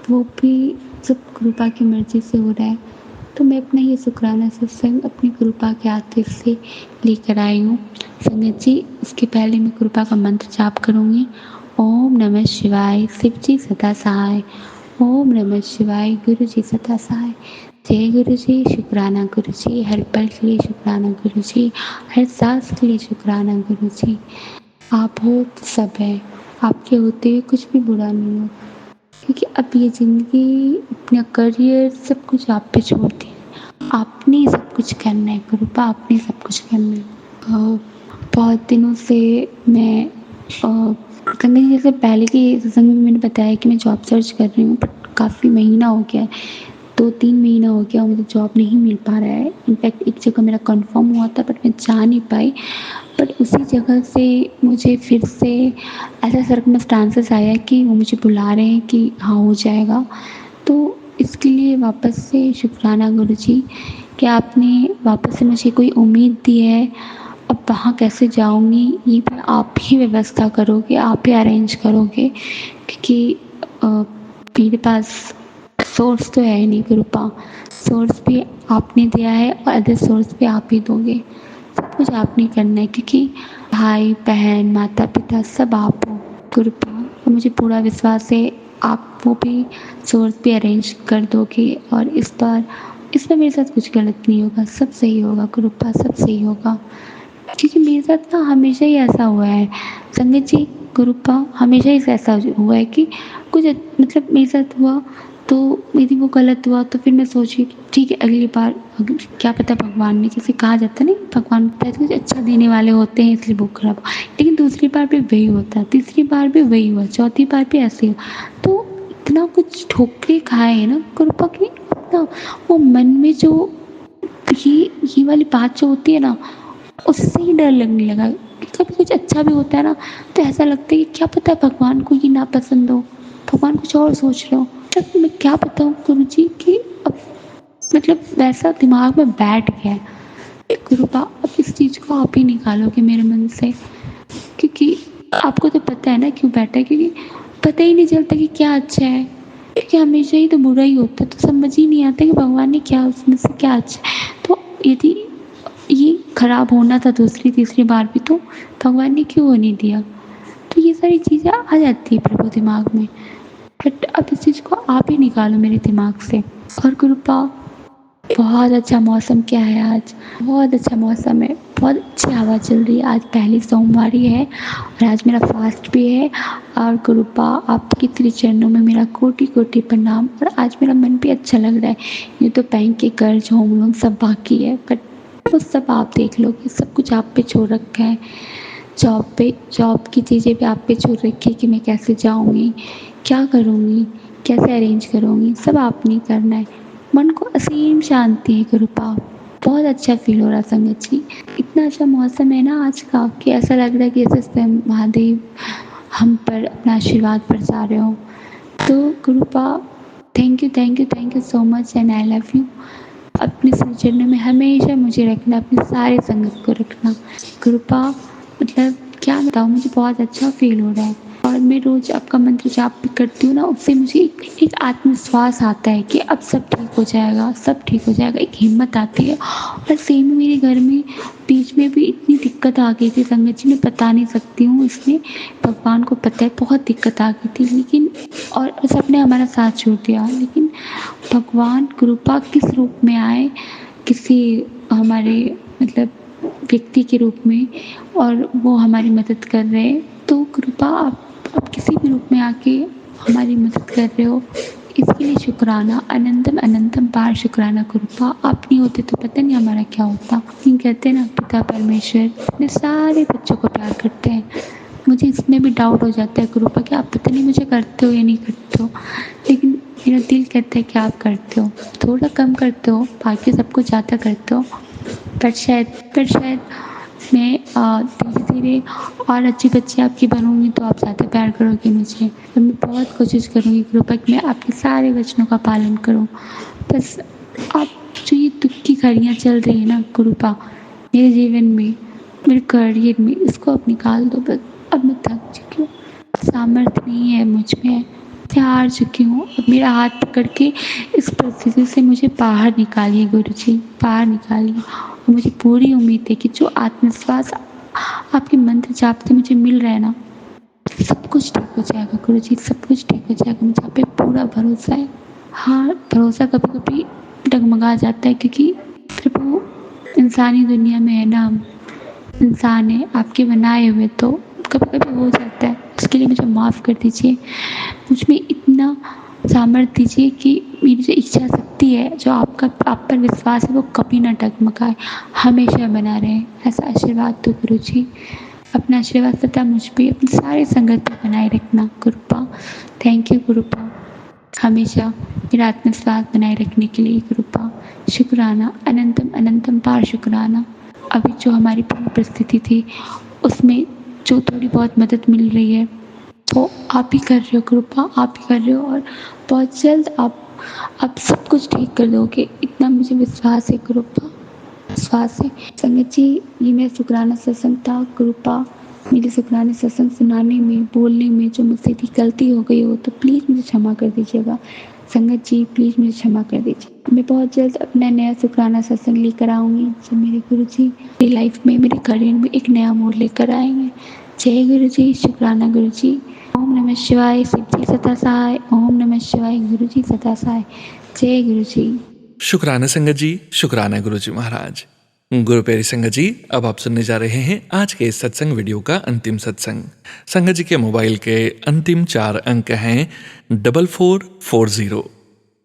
वो भी सब कृपा की मर्ज़ी से हो रहा है। तो मैं अपना ये शुक्राना सत्संग अपनी कृपा के आतिश से लेकर आई हूँ संगत जी। उसके पहले मैं कृपा का मंत्र जाप करूँगी। ओम नमः शिवाय, शिवजी सदा सहाय। ओम नमः शिवाय, गुरु जी सदा सहाय। जय गुरु जी, शुक्राना गुरु जी, हर पल के लिए शुक्राना गुरु जी, हर सांस के लिए शुक्राना गुरु जी। आप हो तो सब है, आपके होते हुए कुछ भी बुरा नहीं हो, क्योंकि अब ये ज़िंदगी, अपना करियर, सब कुछ आप पे छोड़ दिया। आपने सब कुछ करना है कृपा, आपने सब कुछ करना है। बहुत दिनों से मैं संगत जी जैसे पहले की सत्संग में मैंने बताया कि मैं जॉब सर्च कर रही हूँ, बट काफ़ी महीना हो गया है, 2-3 महीना हो गया मुझे जॉब नहीं मिल पा रहा है। इनफैक्ट एक जगह मेरा कंफर्म हुआ था बट मैं जा नहीं पाई। बट उसी जगह से मुझे फिर से ऐसा सर्कमस्टांसेस आया कि वो मुझे बुला रहे हैं कि हाँ हो जाएगा। तो इसके लिए वापस से शुक्राना गुरु जी कि आपने वापस से मुझे कोई उम्मीद दी है। अब वहाँ कैसे जाऊँगी ये भी आप ही व्यवस्था करोगे, आप ही अरेंज करोगे, क्योंकि मेरे पास सोर्स तो है नहीं कृपा। सोर्स भी आपने दिया है और अदर सोर्स भी आप ही दोगे। सब कुछ आपने करना है, क्योंकि भाई बहन माता पिता सब आप हो कृपा। और मुझे पूरा विश्वास है आप वो भी सोर्स भी अरेंज कर दोगे और इस बार इसमें मेरे साथ कुछ गलत नहीं होगा, सब सही होगा कृपा, सब सही होगा। क्योंकि मेरे साथ ना हमेशा ही ऐसा हुआ है संगत जी, कृपा हमेशा ही ऐसा हुआ है कि कुछ मतलब मेरे साथ हुआ तो यदि वो गलत हुआ तो फिर मैं सोची कि ठीक है अगली बार क्या पता भगवान ने, जैसे कहा जाता है ना भगवान कुछ अच्छा देने वाले होते हैं इसलिए वो खराब, लेकिन दूसरी बार भी वही होता, तीसरी बार भी वही हुआ, चौथी बार भी ऐसे हुआ। तो इतना कुछ ठोकरे खाए हैं ना कृपा की, अपना वो मन में जो ये वाली बात जो होती है ना उससे ही डर लगने लगा। कभी कुछ अच्छा भी होता है ना तो ऐसा लगता है कि क्या पता भगवान को ये ना पसंद हो, भगवान कुछ और सोच रहे हो। तब मैं क्या बताऊँ गुरु जी कि अब मतलब वैसा दिमाग में बैठ गया है। कृपा अब इस चीज़ को आप ही निकालोगे मेरे मन से, क्योंकि आपको तो पता है ना क्यों बैठा है, क्योंकि पता ही नहीं चलता कि क्या अच्छा है, क्योंकि हमेशा ही तो बुरा ही होता है। तो समझ ही नहीं आता कि भगवान ने क्या उसमें से क्या अच्छा है। तो यदि ये खराब होना था दूसरी तीसरी बार भी तो भगवान ने क्यों होने दिया। तो ये सारी चीज़ें आ जाती है प्रभु दिमाग में। बट अब इस चीज़ को आप ही निकालो मेरे दिमाग से। और गुरुपा, बहुत अच्छा मौसम क्या है आज, बहुत अच्छा मौसम है, बहुत अच्छी हवा चल रही है। आज पहली सोमवारी है और आज मेरा फास्ट भी है। और गुरुपा, आपके श्री चरणों में मेरा कोटि कोटि प्रणाम। और आज मेरा मन भी अच्छा लग रहा है। ये तो बैंक के कर्ज होम लोन सब बाकी है, बट वो सब आप देख लोगे। सब कुछ आप पे छोड़ रखा है। जॉब की चीज़ें भी आप पे छोड़ रखी है कि मैं कैसे जाऊँगी, क्या करूँगी, कैसे अरेंज करूँगी, सब आपने करना है। मन को असीम शांति है गुरुपा। बहुत अच्छा फील हो रहा संगत जी। इतना अच्छा मौसम है ना आज का कि ऐसा लग रहा है कि जैसे स्वयं महादेव हम पर अपना आशीर्वाद बरसा रहे हो। तो Gurupa, thank you so much and I love you. अपने चरणों में हमेशा मुझे रखना, अपनी सारे संगत को रखना गुरुपा। मतलब क्या बताऊँ, मुझे बहुत अच्छा फील हो रहा है। और मैं रोज़ आपका मंत्र जाप भी करती हूँ ना, उससे मुझे एक आत्मविश्वास आता है कि अब सब ठीक हो जाएगा, सब ठीक हो जाएगा, एक हिम्मत आती है। और सेम मेरे घर में बीच में भी इतनी दिक्कत आ गई थी संगत जी, मैं बता नहीं सकती हूँ। इसमें भगवान को पता है, बहुत दिक्कत आ गई थी, लेकिन और सबने हमारा साथ छोड़ दिया। लेकिन भगवान कृपा किस रूप में आए, किसी हमारे मतलब व्यक्ति के रूप में, और वो हमारी मदद कर रहे हैं। तो कृपा, आप किसी भी रूप में आके हमारी मदद कर रहे हो, इसके लिए शुक्राना, अनंतम अनंतम बार शुक्राना कृपा। आप नहीं होते तो पता नहीं हमारा क्या होता। लेकिन कहते हैं ना, पिता परमेश्वर अपने सारे बच्चों को प्यार करते हैं। मुझे इसमें भी डाउट हो जाता है कृपा कि आप पता नहीं मुझे करते हो या नहीं करते हो, लेकिन मेरा दिल कहता है कि आप करते हो। थोड़ा कम करते हो, बाकी सबको ज़्यादा करते हो। पर शायद मैं धीरे धीरे और अच्छी बच्ची आपकी बनूंगी तो आप ज़्यादा प्यार करोगे मुझे। और मैं बहुत कोशिश करूँगी कृपा कि मैं आपके सारे वचनों का पालन करूँ। बस आप जो ये दुख की घड़ियाँ चल रही है ना कृपा, मेरे जीवन में, मेरे करियर में, इसको अब निकाल दो बस। अब मैं थक चुकी हूँ, सामर्थ्य नहीं है मुझ में, मैं हार चुकी हूँ। अब मेरा हाथ पकड़ के इस परिस्थिति से मुझे बाहर निकालिए गुरुजी, बाहर निकालिए। और मुझे पूरी उम्मीद है कि जो आत्मविश्वास आपके मंत्र जाप से मुझे मिल रहा है ना, सब कुछ ठीक हो जाएगा गुरुजी, सब कुछ ठीक हो जाएगा। मुझे आप पे पूरा भरोसा है। हाँ, भरोसा कभी कभी डगमगा जाता है, क्योंकि प्रभु इंसानी दुनिया में है ना, हम इंसान है आपके बनाए हुए, तो कभी कभी हो जाता है। उसके लिए मुझे माफ़ कर दीजिए। मुझ में इतना सामर्थ्य दीजिए कि मेरी जो इच्छा शक्ति है, जो आपका आप पर विश्वास है, वो कभी ना डगमगाए, हमेशा बना रहे। ऐसा आशीर्वाद दो गुरुजी। अपना आशीर्वाद सदा मुझ पे, अपनी सारी संगत पे बनाए रखना कृपा। थैंक यू कृपा, हमेशा मेरा आत्मविश्वास बनाए रखने के लिए कृपा। शुक्राना, अनंतम अनंतम बार शुक्राना। अभी जो हमारी पूरी परिस्थिति थी, उसमें जो थोड़ी बहुत मदद मिल रही है, वो आप ही कर रहे हो कृपा, आप ही कर रहे हो। और बहुत जल्द आप सब कुछ ठीक कर दोगे, इतना मुझे विश्वास है कृपा, विश्वास है। संगत जी, ये मेरा शुक्राना सत्संग था कृपा। मेरे शुक्राना सत्संग सुनाने में, बोलने में जो मुझसे थी गलती हो गई हो तो प्लीज़ मुझे क्षमा कर दीजिएगा। संगत जी, प्लीज़ मुझे क्षमा कर दीजिए। मैं बहुत जल्द अपना नया शुक्राना सत्संग लेकर आऊँगी, जो मेरे गुरु जी मेरी लाइफ में, मेरे करियर में एक नया मोड़ लेकर आएंगे। जय गुरु जी, शुक्राना गुरु जी। ओम नमः शिवाय, शिव जी सदा सहाय। ओम नमः शिवाय, गुरु जी सदा सहाय। जय गुरु जी। शुक्राना संगत जी, शुक्राना गुरु जी महाराज। गुरु प्यारी संगत जी, अब आप सुनने जा रहे हैं आज के इस सत्संग वीडियो का अंतिम सत्संग। संगत जी के मोबाइल के अंतिम 4 अंक हैं 4440।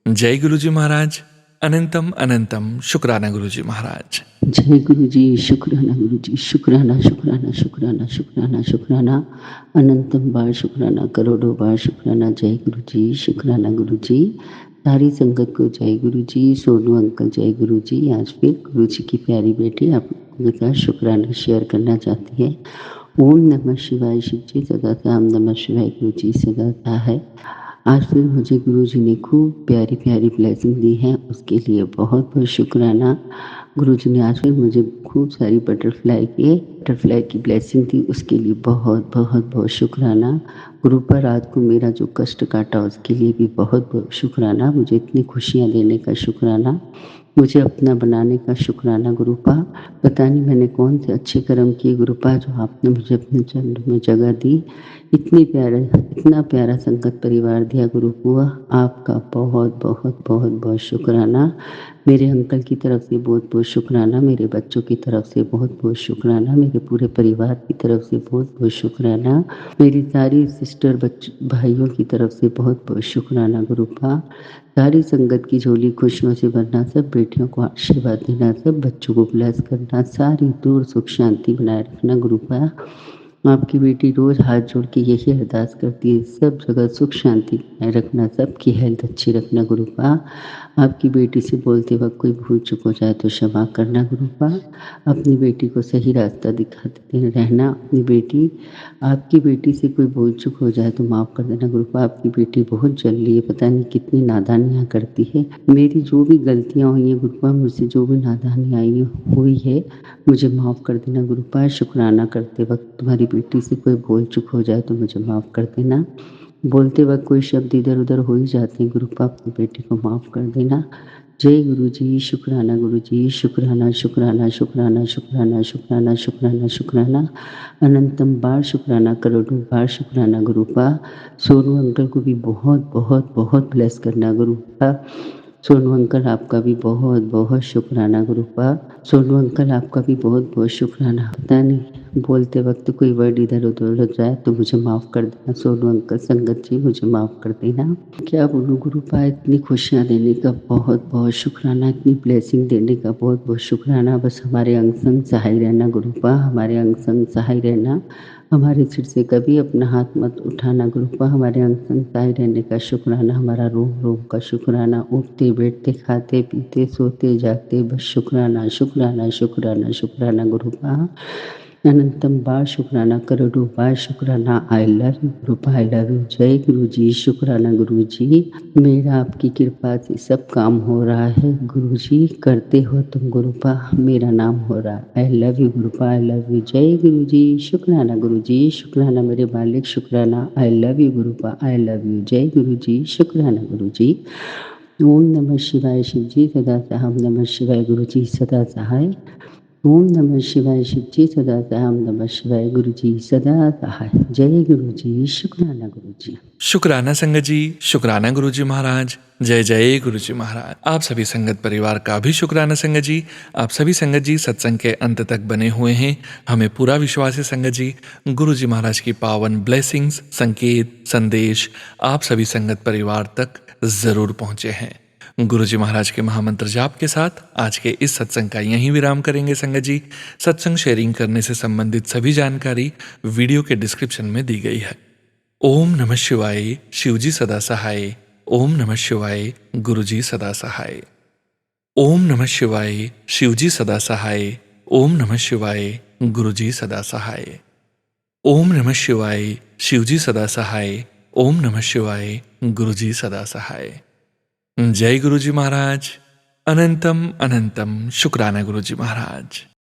जय गुरु जी महाराज, अनंतम अनंतम शुक्राना गुरु जी महाराज। जय गुरु जी, शुक्राना गुरु जी, शुक्राना शुक्राना शुक्राना शुक्राना शुक्राना, अनंतम बार शुक्राना, करोड़ों बार शुक्राना। जय गुरु जी, शुक्राना गुरु जी। सारी संगत को जय गुरु जी। सोनू अंकल जय गुरु जी। आज फिर गुरु जी की प्यारी बेटी आपके साथ शुक्राना शेयर करना चाहती है। ओम नमः शिवाय, शिव जी सदा था, ओम नमः शिवाय, गुरु जी सदा था है। आज फिर मुझे गुरु जी ने खूब प्यारी प्यारी ब्लेसिंग दी है, उसके लिए बहुत बहुत शुक्राना। गुरु जी ने आज फिर मुझे खूब सारी बटरफ्लाई की ब्लेसिंग दी, उसके लिए बहुत बहुत बहुत शुक्राना। गुरु पर रात को मेरा जो कष्ट काटा, उसके लिए भी बहुत बहुत शुक्राना। मुझे इतनी खुशियाँ देने का शुक्राना, मुझे अपना बनाने का शुक्राना गुरुपा। पता नहीं मैंने कौन से अच्छे कर्म किए गुरुपा, जो आपने मुझे अपने चरण में जगह दी। इतनी इतना प्यारा संगत परिवार दिया गुरु हुआ, आपका बहुत बहुत बहुत बहुत शुक्राना। मेरे अंकल की तरफ से बहुत बहुत शुक्राना, मेरे बच्चों की तरफ से बहुत बहुत शुक्राना, मेरे पूरे परिवार की तरफ से बहुत बहुत शुक्राना, मेरी सारी सिस्टर भाइयों की तरफ से बहुत बहुत शुक्राना गुरुपा। सारी संगत की झोली खुशियों से भरना, सब बेटियों को आशीर्वाद देना, सब बच्चों को ब्लेस करना, सारी दूर सुख शांति बनाए रखना गुरुपा। आपकी बेटी रोज हाथ जोड़ के यही अरदास करती है, सब जगह सुख शांति बनाए रखना, सबकी हेल्थ अच्छी रखना गुरुपा। आपकी बेटी से बोलते वक्त कोई भूल चूक हो जाए तो क्षमा करना गुरुपा। अपनी बेटी को सही रास्ता दिखाते रहना। आपकी बेटी से कोई भूल चूक हो जाए तो माफ़ कर देना गुरुपा। आपकी बेटी बहुत जल्दी है, पता नहीं कितनी नादानियाँ करती है। मेरी जो भी गलतियाँ हुई हैं गुरुपा, मुझसे जो भी नादानी हुई है मुझे माफ़ कर देना गुरुपा। शुक्राना करते वक्त तुम्हारी बेटी से कोई भूल चूक हो जाए तो मुझे माफ़ कर देना। बोलते वक्त कोई शब्द इधर उधर हो ही जाते हैं गुरुपा, अपनी बेटी को माफ़ कर देना। जय गुरु जी, शुक्राना गुरु जी, शुक्राना शुक्राना शुक्राना शुक्राना शुक्राना शुक्राना शुक्राना, अनंतम बार शुक्राना, करोड़ों बार शुक्राना गुरुपा। सोनू अंकल को भी बहुत बहुत बहुत ब्लेस करना गुरुपा। सोनू अंकल आपका भी बहुत बहुत शुक्राना गुरुपा। सोनू अंकल आपका भी बहुत बहुत शुक्राना। पता नहीं बोलते वक्त कोई वर्ड इधर उधर हो जाए तो मुझे माफ़ कर देना सोनू अंकल। संगत जी मुझे माफ़ कर देना। क्या बोलूँ गुरुपा, इतनी खुशियाँ देने का बहुत बहुत शुक्राना, इतनी ब्लेसिंग देने का बहुत बहुत शुक्राना। बस हमारे अंग संग सहाय रहना गुरुपा, हमारे अंग संग सहाय रहना। हमारे सिर से कभी अपना हाथ मत उठाना गुरुपा। हमारे अंग संग सहाय रहने का शुक्राना, हमारा रोम रोम का शुक्राना। उठते बैठते खाते पीते सोते जागते बस शुक्राना शुक्राना शुक्राना शुक्राना गुरुपा। अनंतम बार शुक्राना, करोड़ों बार शुक्राना। आई love you गुरुपा, I love you. जय गुरु जी, शुक्राना गुरु जी। मेरा आपकी कृपा से सब काम हो रहा है गुरु जी, करते हो तुम गुरुपा, मेरा नाम हो रहा है। आई love you गुरुपा, I love you. जय गुरु जी, शुक्राना गुरु जी, शुक्राना मेरे मालिक, शुक्राना। आई love you गुरुपा, I love you. जय गुरु जी, शुक्राना गुरु जी। ओम नमः शिवाय शिव जी सदा सहाय, ओम नमः शिवाय गुरु जी सदा सहाय। ओम नमः शिवाय शिव जी सदा सहाय, ओम नमः शिवाय गुरु जी सदा सहाय। जय गुरु जी, शुक्राना गुरु जी। शुक्राना संगत जी, शुक्राना गुरु जी महाराज। जय जय गुरु जी महाराज। आप सभी संगत परिवार का भी शुक्राना संगत जी। आप सभी संगत जी सत्संग के अंत तक बने हुए हैं। हमें पूरा विश्वास है संगत जी, गुरु जी महाराज की पावन ब्लेसिंग्स, संकेत, संदेश आप सभी संगत परिवार तक जरूर पहुंचे हैं। गुरु जी महाराज के महामंत्र जाप के साथ आज के इस सत्संग का यहीं विराम करेंगे संगत जी। सत्संग शेयरिंग करने से संबंधित सभी जानकारी वीडियो के डिस्क्रिप्शन में दी गई है। ओम नमः शिवाय, शिवजी सदा सहाय। ओम नमः शिवाय, गुरुजी सदा सहाय। ओम नमः शिवाय, शिवजी सदा सहाय। ओम नमः शिवाय, गुरुजी सदा सहाय। ओम नमः शिवाय, शिवजी सदा सहाय। ओम नमः शिवाय, गुरुजी सदा सहाय। जय गुरु जी महाराज। अनंतम अनंतम शुक्राना गुरु जी महाराज।